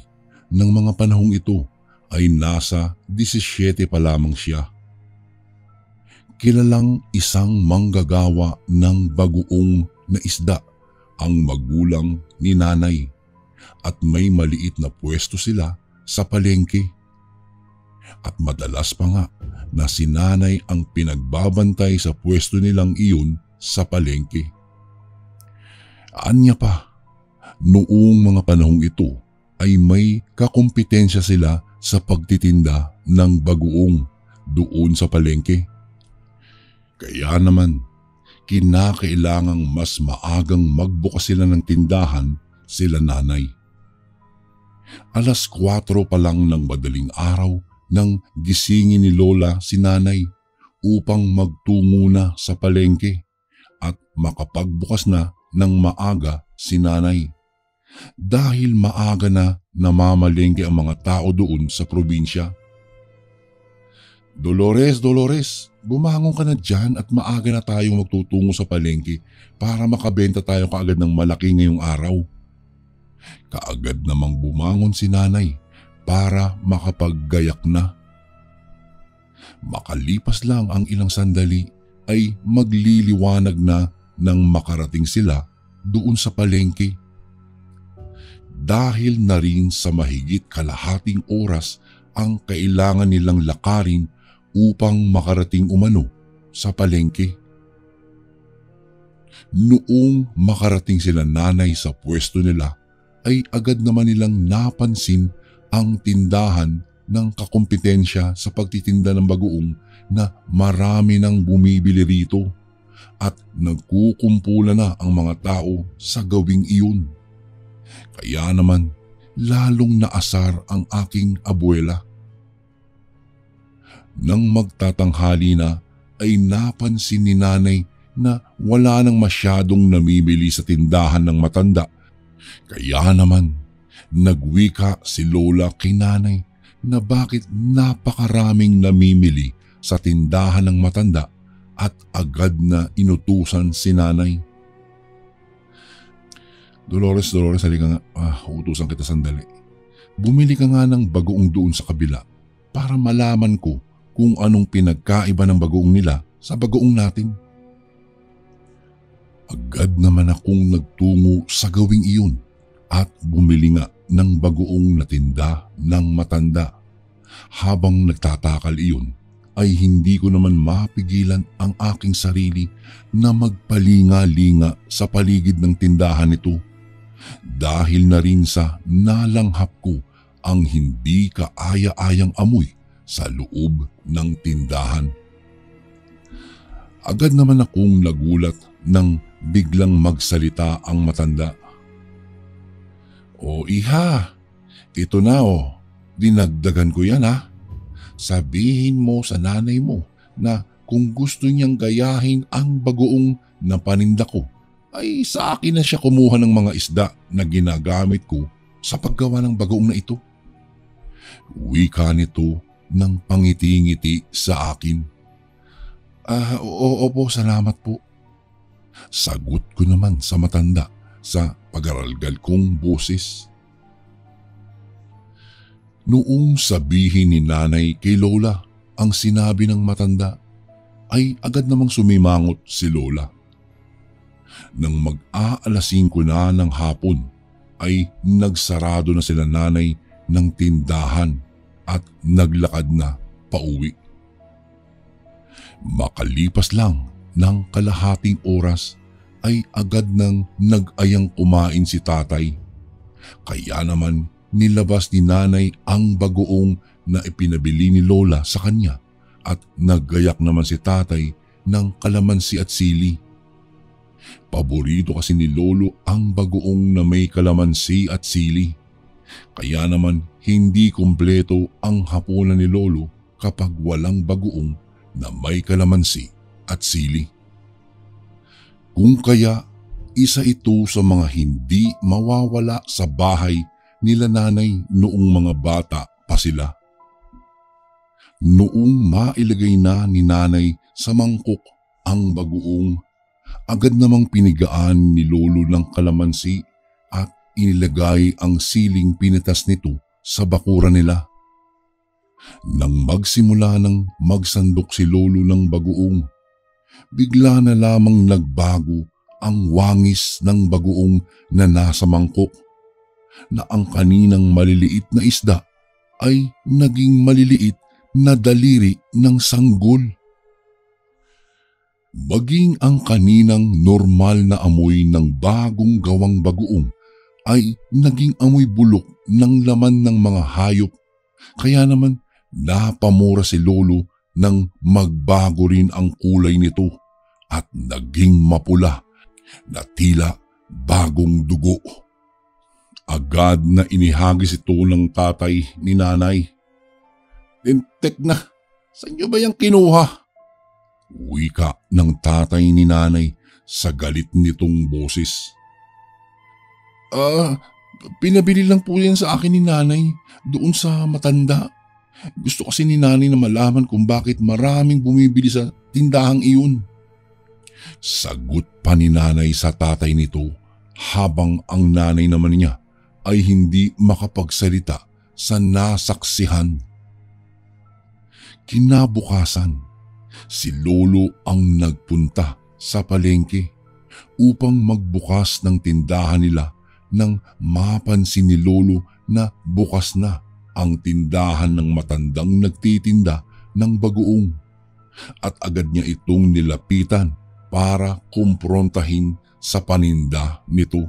ng mga panahong ito ay nasa 17 pa lamang siya. Kilalang isang manggagawa ng bagoong na isda ang magulang ni nanay at may maliit na pwesto sila sa palengke. At madalas pa nga na si nanay ang pinagbabantay sa pwesto nilang iyon sa palengke. Anya pa, noong mga panahong ito ay may kakumpetensya sila sa pagtitinda ng bagoong doon sa palengke. Kaya naman, kinakailangang mas maagang magbukas sila ng tindahan sila nanay. 4:00 pa lang ng madaling araw nang gisingin ni Lola si nanay upang magtungo na sa palengke at makapagbukas na ng maaga si nanay. Dahil maaga na namamalengke ang mga tao doon sa probinsya. Dolores, bumangon ka na dyan at maaga na tayong magtutungo sa palengke para makabenta tayo kaagad ng malaki ngayong araw. Kaagad namang bumangon si nanay para makapaggayak na. Makalipas lang ang ilang sandali ay magliliwanag na nang makarating sila doon sa palengke. Dahil na rin sa mahigit kalahating oras ang kailangan nilang lakarin upang makarating umano sa palengke. Noong makarating sila nanay sa pwesto nila ay agad naman nilang napansin ang tindahan ng kakumpetensya sa pagtitinda ng bagoong na marami nang bumibili rito at nagkukumpula na ang mga tao sa gawing iyon. Kaya naman lalong naasar ang aking abuela. Nang magtatanghali na ay napansin ni nanay na wala nang masyadong namimili sa tindahan ng matanda. Kaya naman nagwika si Lola kay nanay na bakit napakaraming namimili sa tindahan ng matanda at agad na inutusan si nanay. Dolores, halika nga. Utusan kita sandali. Bumili ka nga ng bagoong doon sa kabila para malaman ko kung anong pinagkaiba ng bagoong nila sa bagoong natin. Agad naman akong nagtungo sa gawing iyon at bumili nga ng bagoong natinda ng matanda. Habang nagtatakal iyon ay hindi ko naman mapigilan ang aking sarili na magpalinga-linga sa paligid ng tindahan nito. Dahil na rin sa nalanghap ko ang hindi kaaya-ayang amoy sa loob ng tindahan. Agad naman akong nagulat nang biglang magsalita ang matanda. "O iha, ito na dinagdagan ko yan ha. Sabihin mo sa nanay mo na kung gusto niyang gayahin ang bagoong na paninda ko, ay sa akin na siya kumuha ng mga isda na ginagamit ko sa paggawa ng bagoong na ito." Wika nito ng pangiti-ngiti sa akin. Opo, salamat po." Sagot ko naman sa matanda sa pagaralgal kong boses. Noong sabihin ni nanay kay Lola ang sinabi ng matanda, ay agad namang sumimangot si Lola. Nang mag-aalasing ko na ng hapon ay nagsarado na sila nanay ng tindahan at naglakad na pauwi. Makalipas lang ng kalahating oras ay agad nang nag-ayang kumain si tatay. Kaya naman nilabas ni nanay ang bagoong na ipinabili ni Lola sa kanya at naggayak naman si tatay ng kalamansi at sili. Paborito kasi ni Lolo ang bagoong na may kalamansi at sili. Kaya naman hindi kumpleto ang hapunan ni Lolo kapag walang bagoong na may kalamansi at sili. Kung kaya isa ito sa mga hindi mawawala sa bahay nila nanay noong mga bata pa sila. Noong mailagay na ni nanay sa mangkok ang bagoong, agad namang pinigaan ni Lolo ng kalamansi at inilagay ang siling pinitas nito sa bakuran nila. Nang magsimula ng magsandok si Lolo ng bagoong, bigla na lamang nagbago ang wangis ng bagoong na nasa mangkok, na ang kaninang maliliit na isda ay naging maliliit na daliri ng sanggol. Maging ang kaninang normal na amoy ng bagong gawang bagoong ay naging amoy bulok ng laman ng mga hayop. Kaya naman napamura si Lolo nang magbago rin ang kulay nito at naging mapula na tila bagong dugo. Agad na inihagis ito ng tatay ni nanay. "Lintek na, saan niyo ba yung kinuha?" Wika ng tatay ni nanay sa galit nitong boses. Pinabili lang po yan sa akin ni nanay doon sa matanda. Gusto kasi ni nanay na malaman kung bakit maraming bumibili sa tindahang iyon. Sagot pa ni nanay sa tatay nito habang ang nanay naman niya ay hindi makapagsalita sa nasaksihan. Kinabukasan, si Lolo ang nagpunta sa palengke. upang magbukas ng tindahan nila nang mapansin ni Lolo na bukas na ang tindahan ng matandang nagtitinda ng bagoong at agad niya itong nilapitan para kumprontahin sa paninda nito.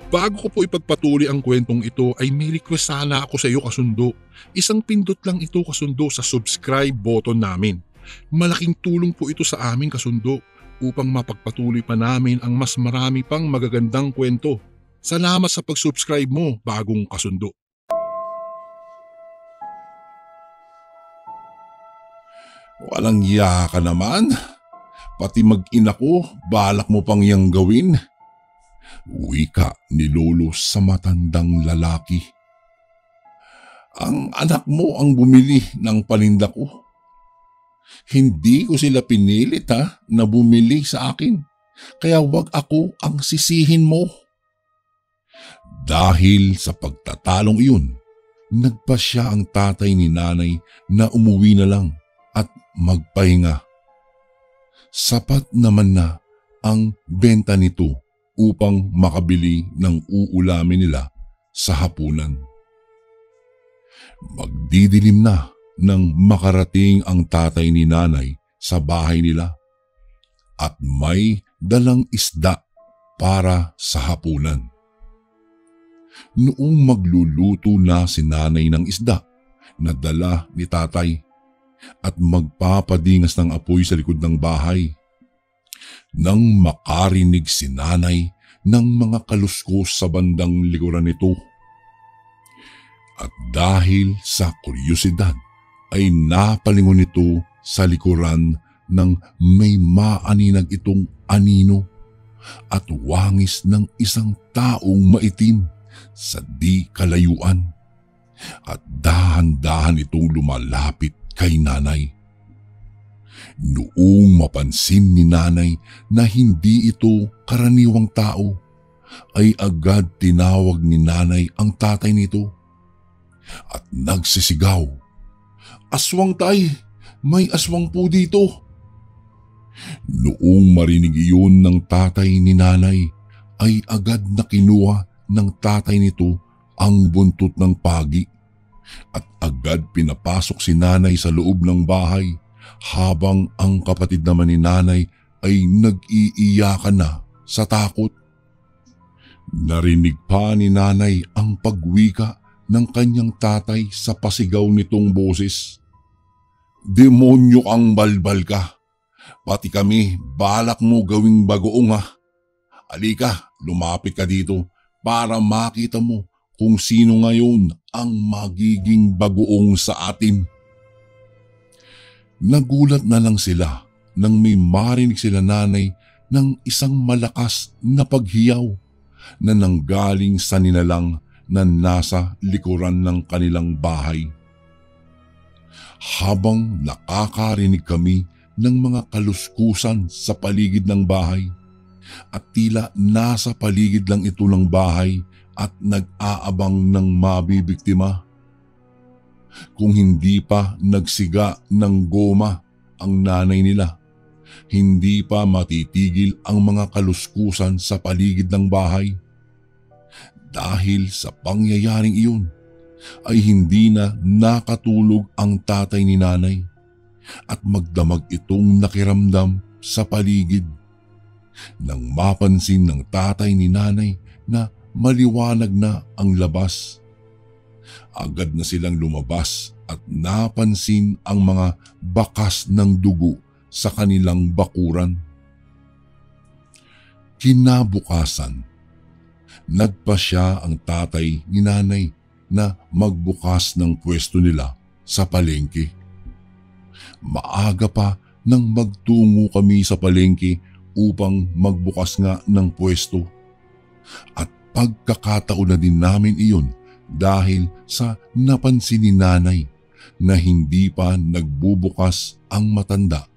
Bago ko po ipagpatuloy ang kwentong ito ay may request sana ako sa iyo kasundo. Isang pindot lang ito kasundo sa subscribe button namin. Malaking tulong po ito sa amin kasundo upang mapagpatuloy pa namin ang mas marami pang magagandang kwento. Salamat sa pag-subscribe mo, bagong kasundo. Walang iya ka naman. Pati mag-ina ko, balak mo pang yang gawin. Wika ni Lolo sa matandang lalaki. Ang anak mo ang bumili ng paninda ko. Hindi ko sila pinilit na bumili sa akin. Kaya wag ako ang sisihin mo. Dahil sa pagtatalong iyon, nagpasya ang tatay ni nanay na umuwi na lang at magpahinga. Sapat naman na ang benta nito upang makabili ng uulamin nila sa hapunan. Magdidilim na nang makarating ang tatay ni nanay sa bahay nila at may dalang isda para sa hapunan. Noong magluluto na si nanay ng isda na dala ni tatay at magpapadingas ng apoy sa likod ng bahay, nang makarinig si nanay ng mga kaluskos sa bandang likuran nito. At dahil sa kuryosidad ay napalingon ito sa likuran ng may maaninag itong anino at wangis ng isang taong maitim sa di kalayuan. At dahan-dahan itong lumalapit kay nanay. Noong mapansin ni nanay na hindi ito karaniwang tao, ay agad tinawag ni nanay ang tatay nito at nagsisigaw, "Aswang tay! May aswang po dito!" Noong marinig iyon ng tatay ni nanay, ay agad na kinuha ng tatay nito ang buntot ng pagi at agad pinapasok si nanay sa loob ng bahay. Habang ang kapatid naman ni nanay ay nag-iiyakan na sa takot. Narinig pa ni nanay ang pagwika ng kanyang tatay sa pasigaw nitong boses. "Demonyo kang balbal ka. Pati kami balak mo gawing bagoong Alika, lumapit ka dito para makita mo kung sino ngayon ang magiging bagoong sa atin." Nagulat na lang sila nang may marinig sila nanay ng isang malakas na paghiyaw na nanggaling sa nilalang na nasa likuran ng kanilang bahay. Habang nakakarinig kami ng mga kaluskusan sa paligid ng bahay at tila nasa paligid lang ito ng bahay at nag-aabang ng mabibiktima. Kung hindi pa nagsiga ng goma ang nanay nila, hindi pa matitigil ang mga kaluskusan sa paligid ng bahay. Dahil sa pangyayaring iyon, ay hindi na nakatulog ang tatay ni nanay at magdamag itong nakiramdam sa paligid. Nang mapansin ng tatay ni nanay na maliwanag na ang labas, agad na silang lumabas at napansin ang mga bakas ng dugo sa kanilang bakuran. Kinabukasan, nagpasya ang tatay ni nanay na magbukas ng pwesto nila sa palengke. Maaga pa nang magtungo kami sa palengke upang magbukas nga ng pwesto. At pagkakataon na din namin iyon dahil sa napansin ni nanay na hindi pa nagbubukas ang matanda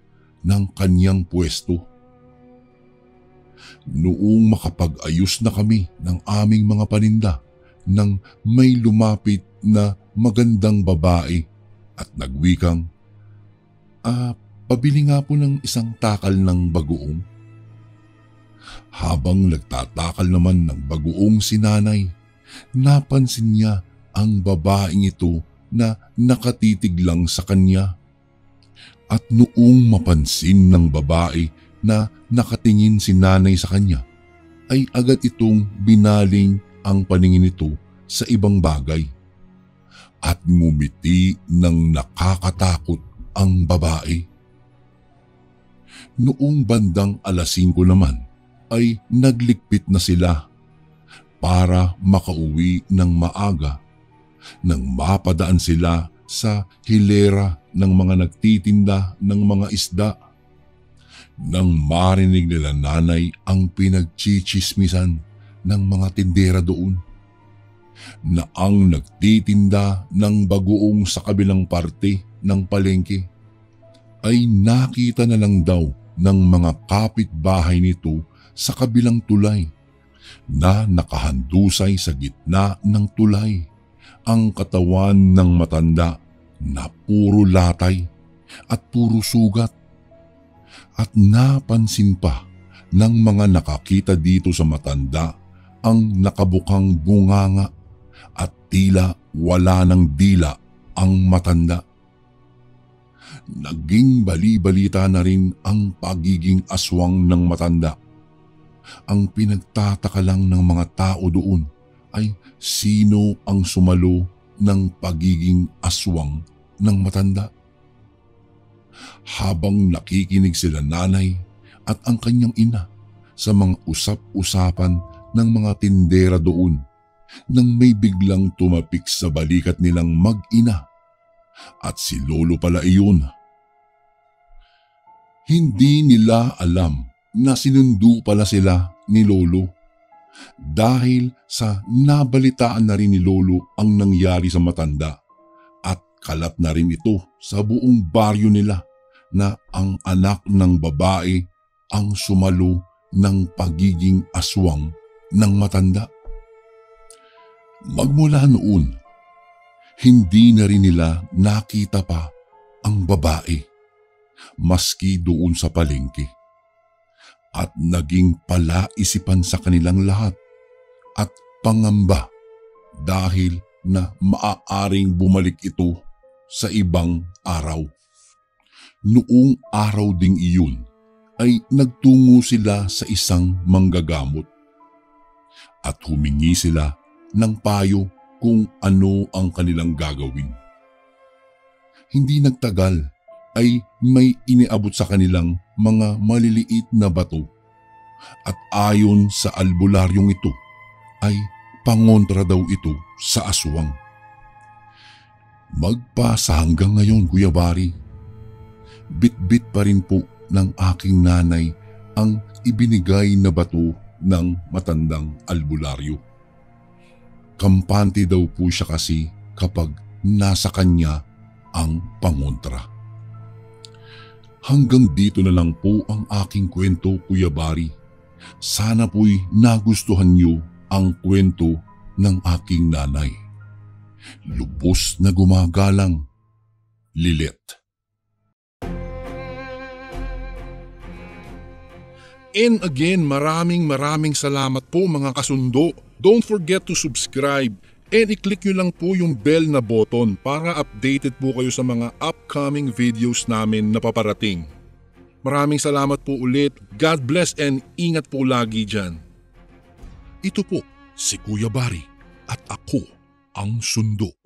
ng kanyang pwesto. Noong makapag-ayos na kami ng aming mga paninda nang may lumapit na magandang babae at nagwikang, pabili nga po ng isang takal ng bagoong. Habang nagtatakal naman ng bagoong si nanay, napansin niya ang babaeng ito na nakatitig lang sa kanya. At noong mapansin ng babae na nakatingin si nanay sa kanya, ay agad itong binaling ang paningin nito sa ibang bagay. At ngumiti ng nakakatakot ang babae. Noong bandang 5:00 naman ay naglikpit na sila para makauwi ng maaga nang mapadaan sila sa hilera ng mga nagtitinda ng mga isda. Nang marinig nila nanay ang pinagchichismisan ng mga tindera doon, na ang nagtitinda ng bagoong sa kabilang parte ng palengke ay nakita na lang daw ng mga kapitbahay nito sa kabilang tulay na nakahandusay sa gitna ng tulay ang katawan ng matanda na puro latay at puro sugat. At napansin pa ng mga nakakita dito sa matanda ang nakabukang bunganga at tila wala ng dila ang matanda. Naging bali-balita na rin ang pagiging aswang ng matanda. Ang pinagtataka lang ng mga tao doon ay sino ang sumalo ng pagiging aswang ng matanda. Habang nakikinig sila nanay at ang kanyang ina sa mga usap-usapan ng mga tindera doon, nang may biglang tumapik sa balikat nilang mag-ina at si lolo pala iyon. Hindi nila alam na sinundo pala sila ni lolo dahil sa nabalitaan na rin ni lolo ang nangyari sa matanda at kalat na rin ito sa buong baryo nila na ang anak ng babae ang sumalo ng pagiging aswang ng matanda. Magmula noon, hindi na rin nila nakita pa ang babae maski doon sa palengke. At naging palaisipan sa kanilang lahat at pangamba dahil na maaaring bumalik ito sa ibang araw. Noong araw ding iyon ay nagtungo sila sa isang manggagamot at humingi sila ng payo kung ano ang kanilang gagawin. Hindi nagtagal ay may iniabot sa kanilang mga maliliit na bato at ayon sa albularyong ito ay pangontra daw ito sa aswang. Magpasa hanggang ngayon, Kuya Bari, bit-bit pa rin po ng aking nanay ang ibinigay na bato ng matandang albularyo. Kampante daw po siya kasi kapag nasa kanya ang pangontra. Hanggang dito na lang po ang aking kwento, Kuya Bari. Sana po'y nagustuhan niyo ang kwento ng aking nanay. Lubos na gumagalang, Lilet. And again, maraming salamat po mga kasundo. Don't forget to subscribe and i-click nyo lang po yung bell na button para updated po kayo sa mga upcoming videos namin na paparating. Maraming salamat po ulit. God bless and ingat po lagi dyan. Ito po si Kuya Bari at ako ang Sundo.